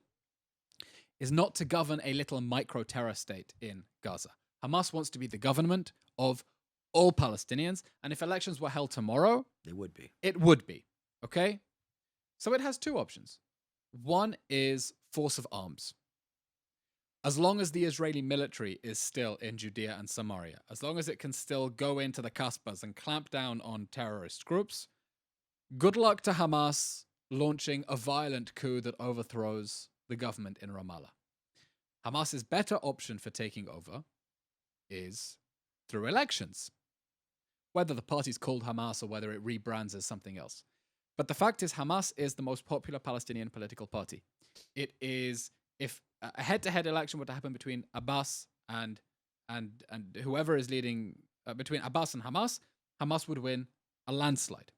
is not to govern a little micro-terror state in Gaza. Hamas wants to be the government of all Palestinians, and if elections were held tomorrow, They would be. it would be, okay? So it has two options. One is force of arms. As long as the Israeli military is still in Judea and Samaria, as long as it can still go into the Kasbahs and clamp down on terrorist groups, good luck to Hamas launching a violent coup that overthrows the government in Ramallah. Hamas's better option for taking over is through elections, whether the party's called Hamas or whether it rebrands as something else. But the fact is, Hamas is the most popular Palestinian political party. It is, if a head-to-head election were to happen between Abbas and whoever is leading, between Abbas and Hamas, Hamas would win a landslide.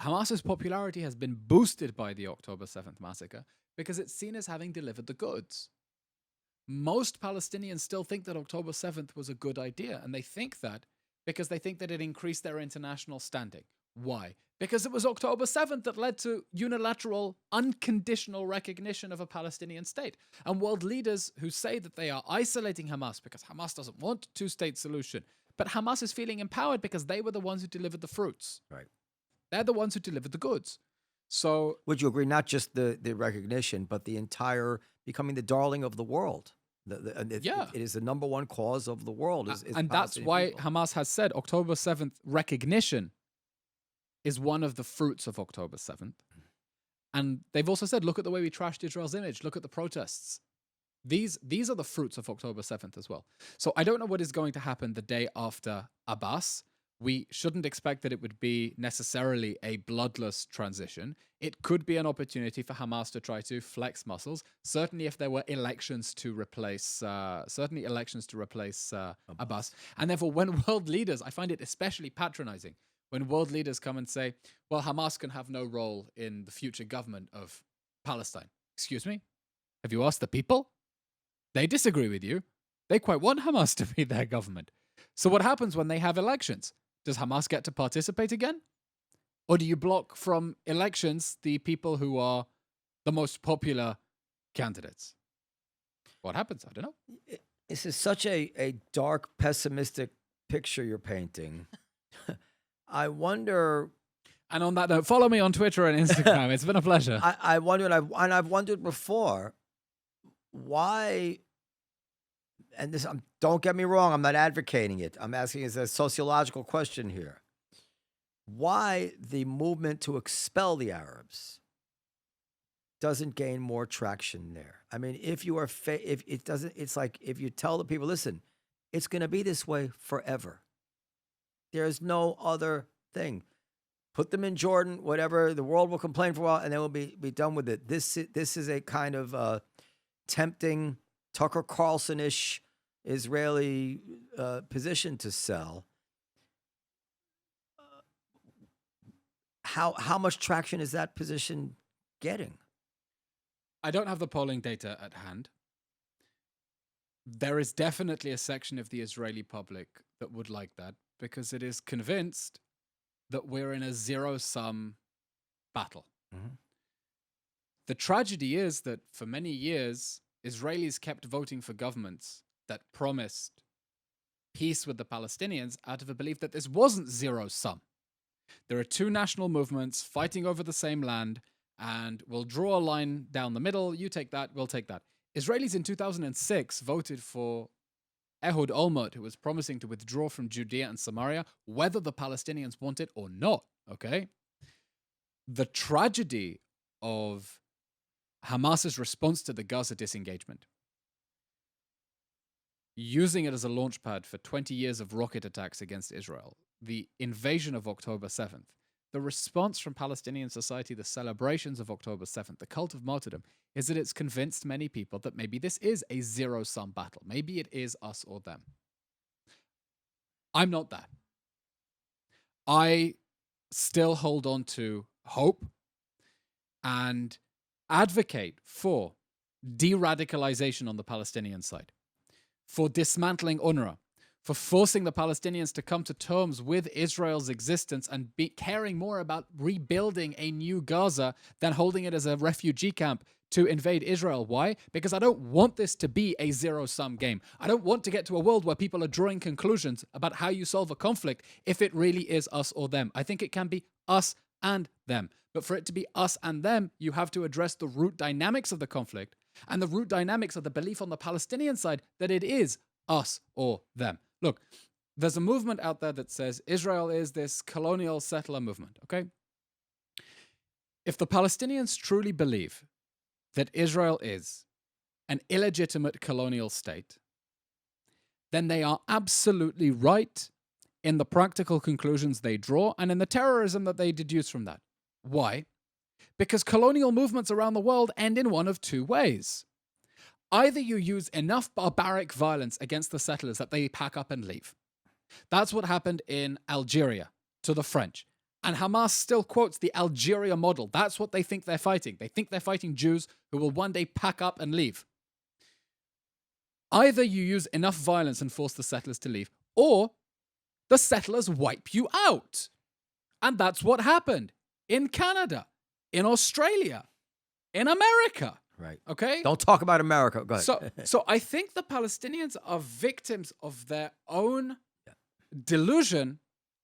Hamas's popularity has been boosted by the October 7th massacre because it's seen as having delivered the goods. Most Palestinians still think that October 7th was a good idea, and they think that because they think that it increased their international standing. Why? Because it was October 7th that led to unilateral, unconditional recognition of a Palestinian state. And world leaders who say that they are isolating Hamas because Hamas doesn't want a two-state solution, but Hamas is feeling empowered because they were the ones who delivered the fruits. Right. They're the ones who delivered the goods. So Would you agree, not just the recognition, but the entire becoming the darling of the world? It is the number one cause of the world. And that's why Hamas has said October 7th recognition is one of the fruits of October 7th. And they've also said, look at the way we trashed Israel's image. Look at the protests. These are the fruits of October 7th as well. So I don't know what is going to happen the day after Abbas. We shouldn't expect that it would be necessarily a bloodless transition. It could be an opportunity for Hamas to try to flex muscles. Certainly, if there were elections to replace, Abbas. And therefore, when world leaders, I find it especially patronizing when world leaders come and say, "Well, Hamas can have no role in the future government of Palestine." Excuse me? Have you asked the people? They disagree with you. They quite want Hamas to be their government. So what happens when they have elections? Does Hamas get to participate again? Or do you block from elections the people who are the most popular candidates? What happens? I don't know. This is such a dark, pessimistic picture you're painting. I wonder. And on that note, follow me on Twitter and Instagram. It's been a pleasure. I wonder, and I've wondered before, why. And this, don't get me wrong, I'm not advocating it. I'm asking as a sociological question here. Why the movement to expel the Arabs doesn't gain more traction there? I mean, if you are, if it doesn't, it's like if you tell the people, listen, it's going to be this way forever. There's no other thing. Put them in Jordan, whatever. The world will complain for a while, and then we'll be done with it. This is a kind of tempting Tucker Carlson-ish Israeli position to sell. How much traction is that position getting? I don't have the polling data at hand. There is definitely a section of the Israeli public that would like that because it is convinced that we're in a zero-sum battle. Mm-hmm. The tragedy is that for many years, Israelis kept voting for governments that promised peace with the Palestinians out of a belief that this wasn't zero-sum. There are two national movements fighting over the same land, and we'll draw a line down the middle. You take that, we'll take that. Israelis in 2006 voted for Ehud Olmert, who was promising to withdraw from Judea and Samaria, whether the Palestinians want it or not, okay? The tragedy of Hamas's response to the Gaza disengagement, using it as a launchpad for 20 years of rocket attacks against Israel, the invasion of October 7th, the response from Palestinian society, the celebrations of October 7th, the cult of martyrdom, is that it's convinced many people that maybe this is a zero-sum battle. Maybe it is us or them. I'm not that. I still hold on to hope and advocate for de-radicalization on the Palestinian side, for dismantling UNRWA, for forcing the Palestinians to come to terms with Israel's existence and caring more about rebuilding a new Gaza than holding it as a refugee camp to invade Israel. Why? Because I don't want this to be a zero-sum game. I don't want to get to a world where people are drawing conclusions about how you solve a conflict if it really is us or them. I think it can be us and them. But for it to be us and them, you have to address the root dynamics of the conflict and the root dynamics of the belief on the Palestinian side that it is us or them. Look, there's a movement out there that says Israel is this colonial settler movement, okay? If the Palestinians truly believe that Israel is an illegitimate colonial state, then they are absolutely right in the practical conclusions they draw and in the terrorism that they deduce from that. Why? Because colonial movements around the world end in one of two ways. Either you use enough barbaric violence against the settlers that they pack up and leave. That's what happened in Algeria to the French. And Hamas still quotes the Algeria model. That's what they think they're fighting. They think they're fighting Jews who will one day pack up and leave. Either you use enough violence and force the settlers to leave, or the settlers wipe you out. And that's what happened in Canada, in Australia, in America. Right. Okay? Don't talk about America. Go ahead. So I think the Palestinians are victims of their own delusion,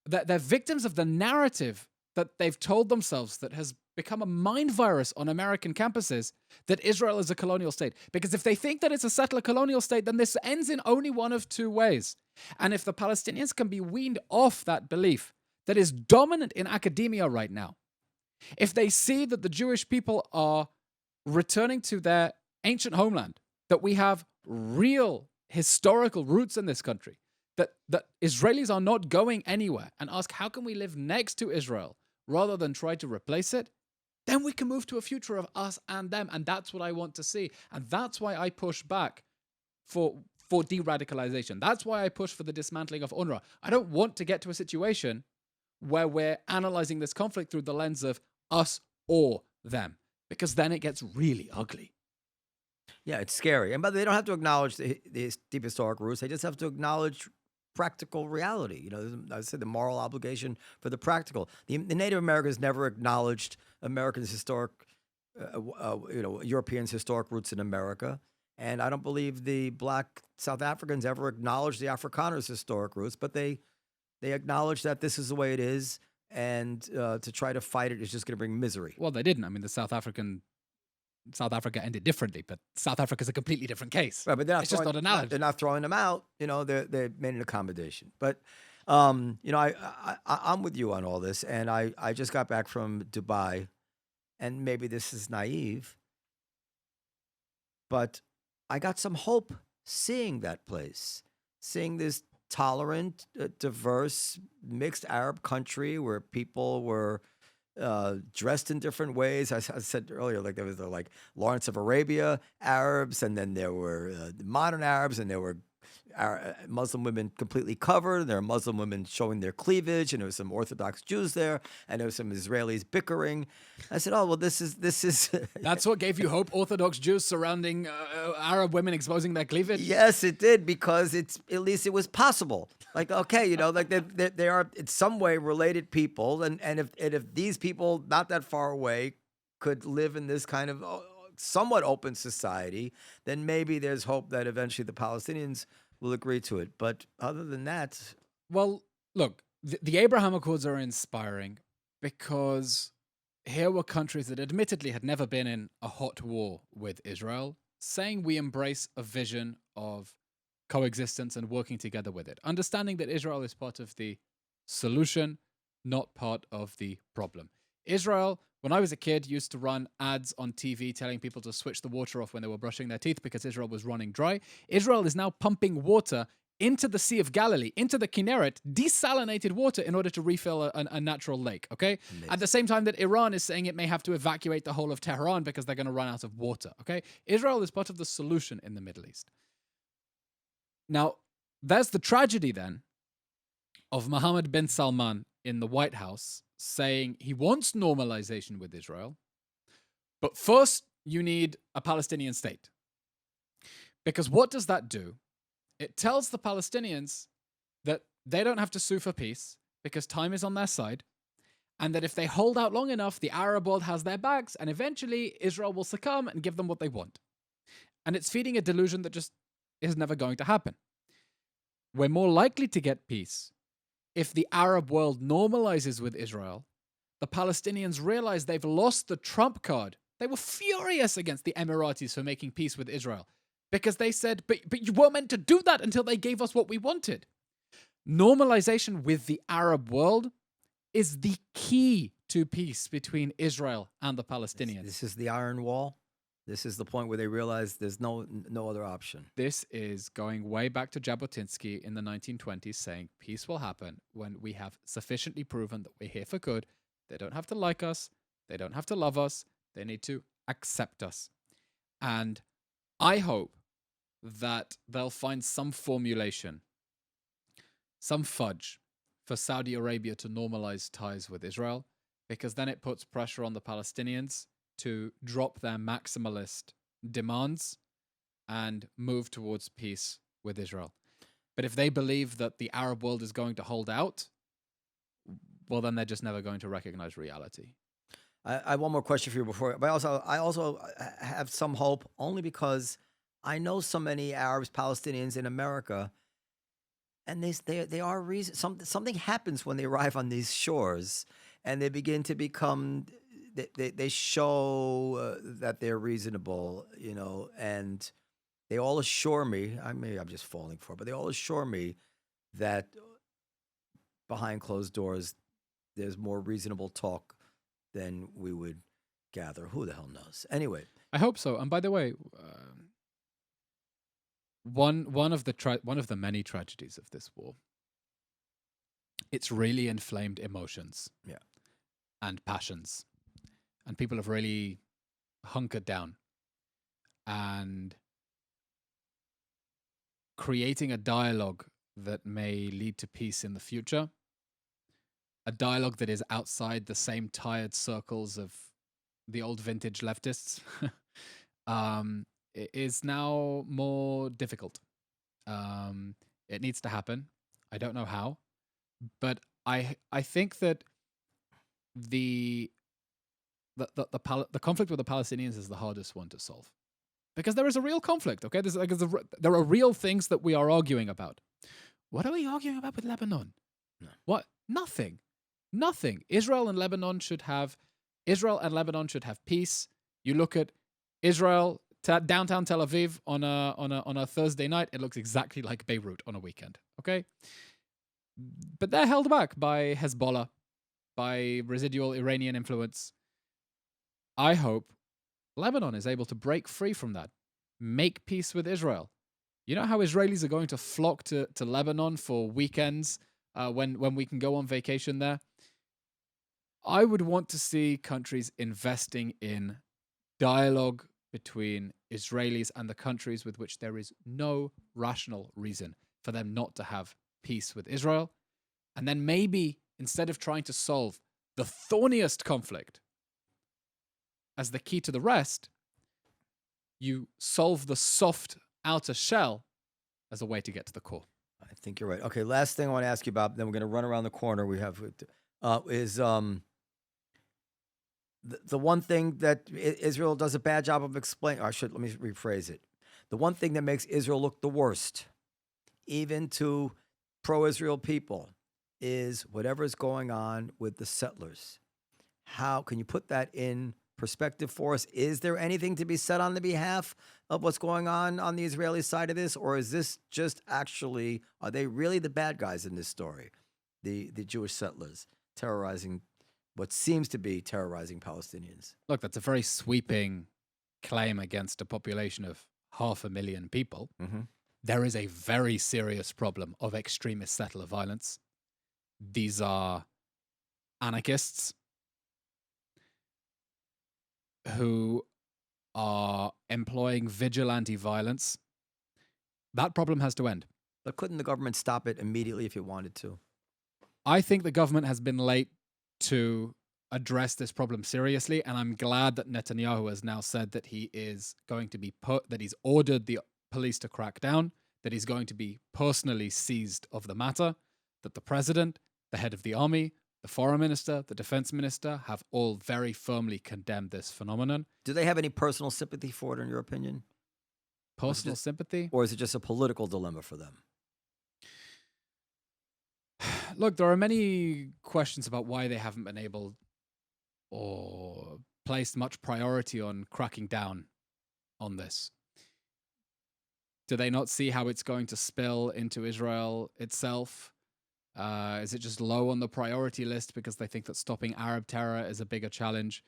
that they're victims of the narrative that they've told themselves that has become a mind virus on American campuses, that Israel is a colonial state. Because if they think that it's a settler colonial state, then this ends in only one of two ways. And if the Palestinians can be weaned off that belief that is dominant in academia right now, if they see that the Jewish people are returning to their ancient homeland, that we have real historical roots in this country, that Israelis are not going anywhere, and ask how can we live next to Israel rather than try to replace it, then we can move to a future of us and them. And that's what I want to see. And that's why I push back for de-radicalization. That's why I push for the dismantling of UNRWA. I don't want to get to a situation where we're analyzing this conflict through the lens of us or them, because then it gets really ugly. Yeah, it's scary. But they don't have to acknowledge the deep historic roots. They just have to acknowledge practical reality. You know, I said the moral obligation for the practical. The Native Americans never acknowledged Americans' historic, Europeans' historic roots in America. And I don't believe the Black South Africans ever acknowledged the Afrikaners' historic roots, but they acknowledge that this is the way it is, and to try to fight it is just going to bring misery. Well, they didn't. I mean, South Africa ended differently, but South Africa's a completely different case. Right, but it's just not an analogy. They're not throwing them out. You know, they made an accommodation. But I'm with you on all this, and I just got back from Dubai, and maybe this is naive, but I got some hope seeing that place, seeing this tolerant, diverse, mixed Arab country where people were dressed in different ways. I said earlier, like there was the Lawrence of Arabia Arabs, and then there were modern Arabs, and there were Muslim women completely covered. There are Muslim women showing their cleavage, and there was some Orthodox Jews there, and there was some Israelis bickering. I said, oh, well, this is. That's what gave you hope, Orthodox Jews surrounding Arab women exposing their cleavage? Yes, it did, because at least it was possible. Like, okay, they are in some way related people, and if these people not that far away could live in this kind of somewhat open society, then maybe there's hope that eventually the Palestinians will agree to it. But other than that... Well, look, the Abraham Accords are inspiring because here were countries that admittedly had never been in a hot war with Israel, saying we embrace a vision of coexistence and working together with it, understanding that Israel is part of the solution, not part of the problem. Israel, when I was a kid, used to run ads on TV telling people to switch the water off when they were brushing their teeth because Israel was running dry. Israel is now pumping water into the Sea of Galilee, into the Kinneret, desalinated water in order to refill a natural lake, okay? Amazing. At the same time that Iran is saying it may have to evacuate the whole of Tehran because they're going to run out of water, okay? Israel is part of the solution in the Middle East. Now, there's the tragedy then of Mohammed bin Salman in the White House saying he wants normalization with Israel, but first you need a Palestinian state. Because what does that do? It tells the Palestinians that they don't have to sue for peace because time is on their side, and that if they hold out long enough, the Arab world has their backs, and eventually Israel will succumb and give them what they want. And it's feeding a delusion that just is never going to happen. We're more likely to get peace if the Arab world normalizes with Israel. The Palestinians realize they've lost the trump card. They were furious against the Emiratis for making peace with Israel because they said, but you weren't meant to do that until they gave us what we wanted. Normalization with the Arab world is the key to peace between Israel and the Palestinians. This is the Iron Wall. This is the point where they realize there's no other option. This is going way back to Jabotinsky in the 1920s saying peace will happen when we have sufficiently proven that we're here for good. They don't have to like us. They don't have to love us. They need to accept us. And I hope that they'll find some formulation, some fudge for Saudi Arabia to normalize ties with Israel, because then it puts pressure on the Palestinians to drop their maximalist demands and move towards peace with Israel. But if they believe that the Arab world is going to hold out, well, then they're just never going to recognize reality. I have one more question for you before, but I also have some hope only because I know so many Arabs, Palestinians in America, and they are reason something happens when they arrive on these shores, and they begin to become they show that they're reasonable, and they all assure me. Maybe I'm just falling for it, but they all assure me that behind closed doors, there's more reasonable talk than we would gather. Who the hell knows? Anyway, I hope so. And by the way, one of the many tragedies of this war, it's really inflamed emotions, and passions, and people have really hunkered down, and creating a dialogue that may lead to peace in the future. A dialogue that is outside the same tired circles of the old vintage leftists is now more difficult. It needs to happen. I don't know how, but I think that the conflict with the Palestinians is the hardest one to solve, because there is a real conflict. Okay, there are real things that we are arguing about. What are we arguing about with Lebanon? No. What? Nothing. Nothing. Israel and Lebanon should have peace. You look at Israel, downtown Tel Aviv on a Thursday night, it looks exactly like Beirut on a weekend. Okay, but they're held back by Hezbollah, by residual Iranian influence. I hope Lebanon is able to break free from that, make peace with Israel. You know how Israelis are going to flock to Lebanon for weekends when we can go on vacation there? I would want to see countries investing in dialogue between Israelis and the countries with which there is no rational reason for them not to have peace with Israel. And then maybe, instead of trying to solve the thorniest conflict as the key to the rest, you solve the soft outer shell as a way to get to the core. I think you're right. Okay, last thing I want to ask you about, then we're going to run around the corner. We have is the one thing that Israel does a bad job of explaining. Let me rephrase it. The one thing that makes Israel look the worst, even to pro-Israel people, is whatever's going on with the settlers. How can you put that in perspective for us? Is there anything to be said on the behalf of what's going on the Israeli side of this, or is this just actually, are they really the bad guys in this story? The Jewish settlers terrorizing what seems to be terrorizing Palestinians. Look, that's a very sweeping claim against a population of 500,000 people. Mm-hmm. There is a very serious problem of extremist settler violence. These are anarchists who are employing vigilante violence. That problem has to end. But couldn't the government stop it immediately if it wanted to? I think the government has been late to address this problem seriously, and I'm glad that Netanyahu has now said that he is going to be that he's ordered the police to crack down, that he's going to be personally seized of the matter, that the president, the head of the army, the foreign minister, the defense minister have all very firmly condemned this phenomenon. Do they have any personal sympathy for it, in your opinion? Personal sympathy? Or is it just a political dilemma for them? Look, there are many questions about why they haven't been able or placed much priority on cracking down on this. Do they not see how it's going to spill into Israel itself? Is it just low on the priority list because they think that stopping Arab terror is a bigger challenge?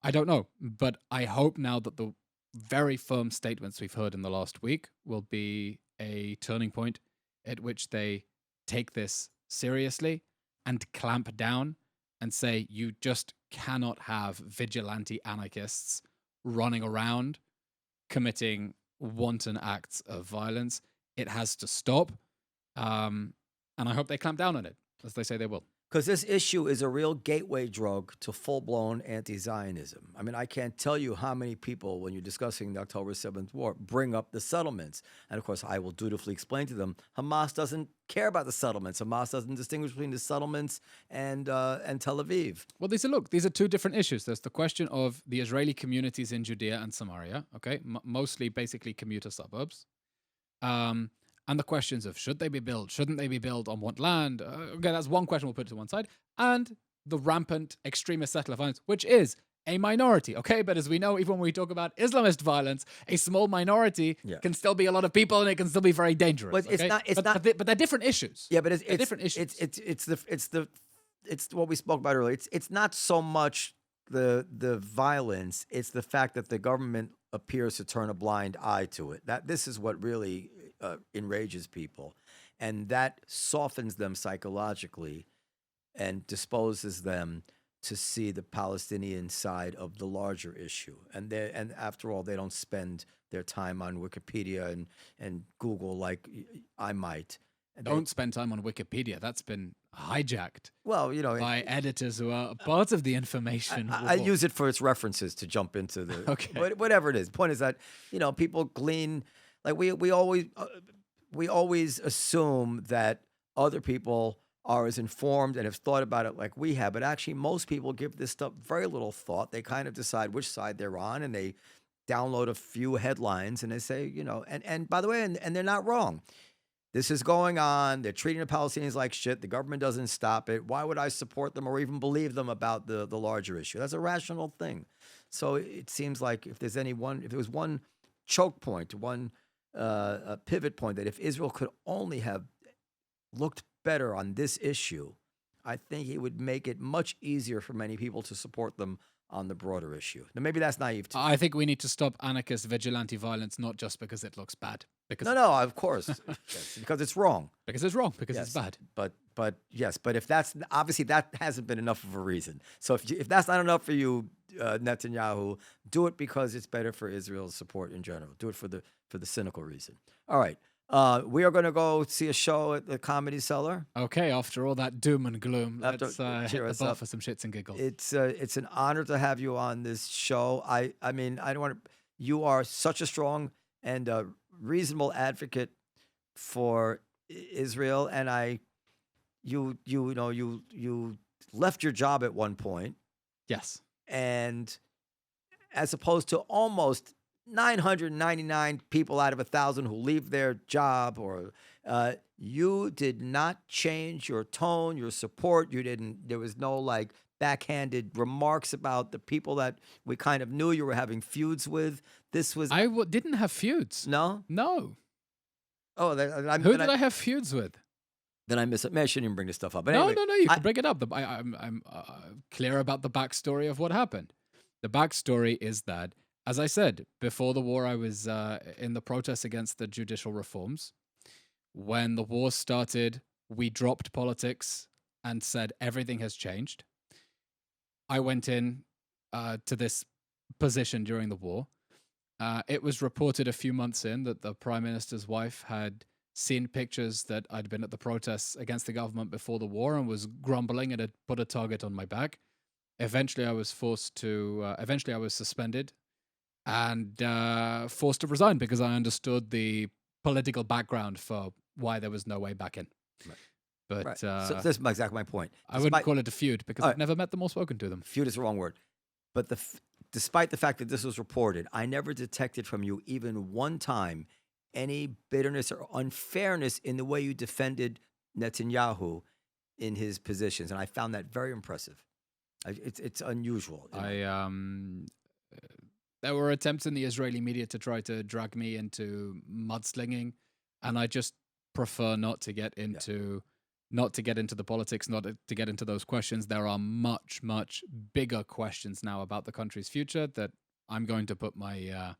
I don't know, but I hope now that the very firm statements we've heard in the last week will be a turning point at which they take this seriously and clamp down and say you just cannot have vigilante anarchists running around committing wanton acts of violence. It has to stop. And I hope they clamp down on it, as they say they will. Because this issue is a real gateway drug to full-blown anti-Zionism. I mean, I can't tell you how many people, when you're discussing the October 7th war, bring up the settlements. And, of course, I will dutifully explain to them, Hamas doesn't care about the settlements. Hamas doesn't distinguish between the settlements and Tel Aviv. Well, these are two different issues. There's the question of the Israeli communities in Judea and Samaria, okay, mostly basically commuter suburbs. And the questions of should they be built, shouldn't they be built, on what land? Okay, that's one question we'll put to one side. And the rampant extremist settler violence, which is a minority, okay? But as we know, even when we talk about Islamist violence, a small minority can still be a lot of people, and it can still be very dangerous. But it's okay? not. But they're different issues. Yeah, but it's different issues. It's what we spoke about earlier. It's not so much the violence; it's the fact that the government appears to turn a blind eye to it. That this is what really enrages people, and that softens them psychologically and disposes them to see the Palestinian side of the larger issue. And after all, they don't spend their time on Wikipedia and Google like I might. Don't spend time on Wikipedia. That's been hijacked. Well, by editors who are part of the information. I use it for its references to jump into the whatever it is. Point is that people glean. Like we always assume that other people are as informed and have thought about it like we have, but actually most people give this stuff very little thought. They kind of decide which side they're on, and they download a few headlines, and they say, and by the way, and they're not wrong. This is going on. They're treating the Palestinians like shit. The government doesn't stop it. Why would I support them or even believe them about the larger issue? That's a rational thing. So it seems like if there was one choke point, one a pivot point, that if Israel could only have looked better on this issue, I think it would make it much easier for many people to support them on the broader issue. Now, maybe that's naive too. I think we need to stop anarchist vigilante violence, not just because it looks bad. No, of course, yes, because it's wrong. Because it's wrong. Because yes, it's bad. But if that's obviously that hasn't been enough of a reason. So if that's not enough for you, Netanyahu, do it because it's better for Israel's support in general. Do it for the cynical reason. All right. We are going to go see a show at the Comedy Cellar. Okay, after all that doom and gloom, let's hit the bar up for some shits and giggles. It's an honor to have you on this show. I mean, I don't want to. You are such a strong and reasonable advocate for Israel, and you left your job at one point. Yes, and as opposed to almost 999 people out of 1,000 who leave their job, or you did not change your tone, your support. There was no like backhanded remarks about the people that we kind of knew you were having feuds with. This was didn't have feuds. No. No. Oh, who did I have feuds with? Then I shouldn't even bring this stuff up. But No, anyway, no, you can bring it up. I'm clear about the backstory of what happened. The backstory is that, as I said, before the war, I was in the protests against the judicial reforms. When the war started, we dropped politics and said everything has changed. I went in to this position during the war. It was reported a few months in that the Prime Minister's wife had seen pictures that I'd been at the protests against the government before the war and was grumbling and had put a target on my back. Eventually, I was suspended and forced to resign because I understood the political background for why there was no way back in. Right. But right. So that's exactly my point. I wouldn't call it a feud because I've never met them or spoken to them. Feud is the wrong word. But despite the fact that this was reported, I never detected from you even one time any bitterness or unfairness in the way you defended Netanyahu in his positions, and I found that very impressive. It's unusual. There were attempts in the Israeli media to try to drag me into mudslinging, and I just prefer not to get into the politics, not to get into those questions. There are much, much bigger questions now about the country's future that I'm going to put my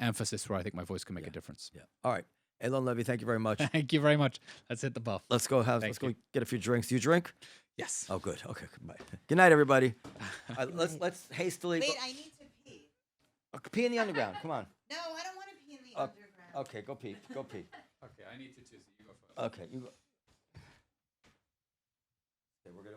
emphasis where I think my voice can make a difference. Yeah. All right. Eylon Levy, thank you very much. Thank you very much. Let's hit the buff. Let's go get a few drinks. Do you drink? Yes. Oh, good. Okay. Goodbye. Good night, everybody. Let's hastily. Wait, I need to pee. Pee in the underground. Come on. No, I don't want to pee in the underground. Okay, go pee. Go pee. Okay, I need to too, so you go first. Okay, you go. Okay, we're gonna.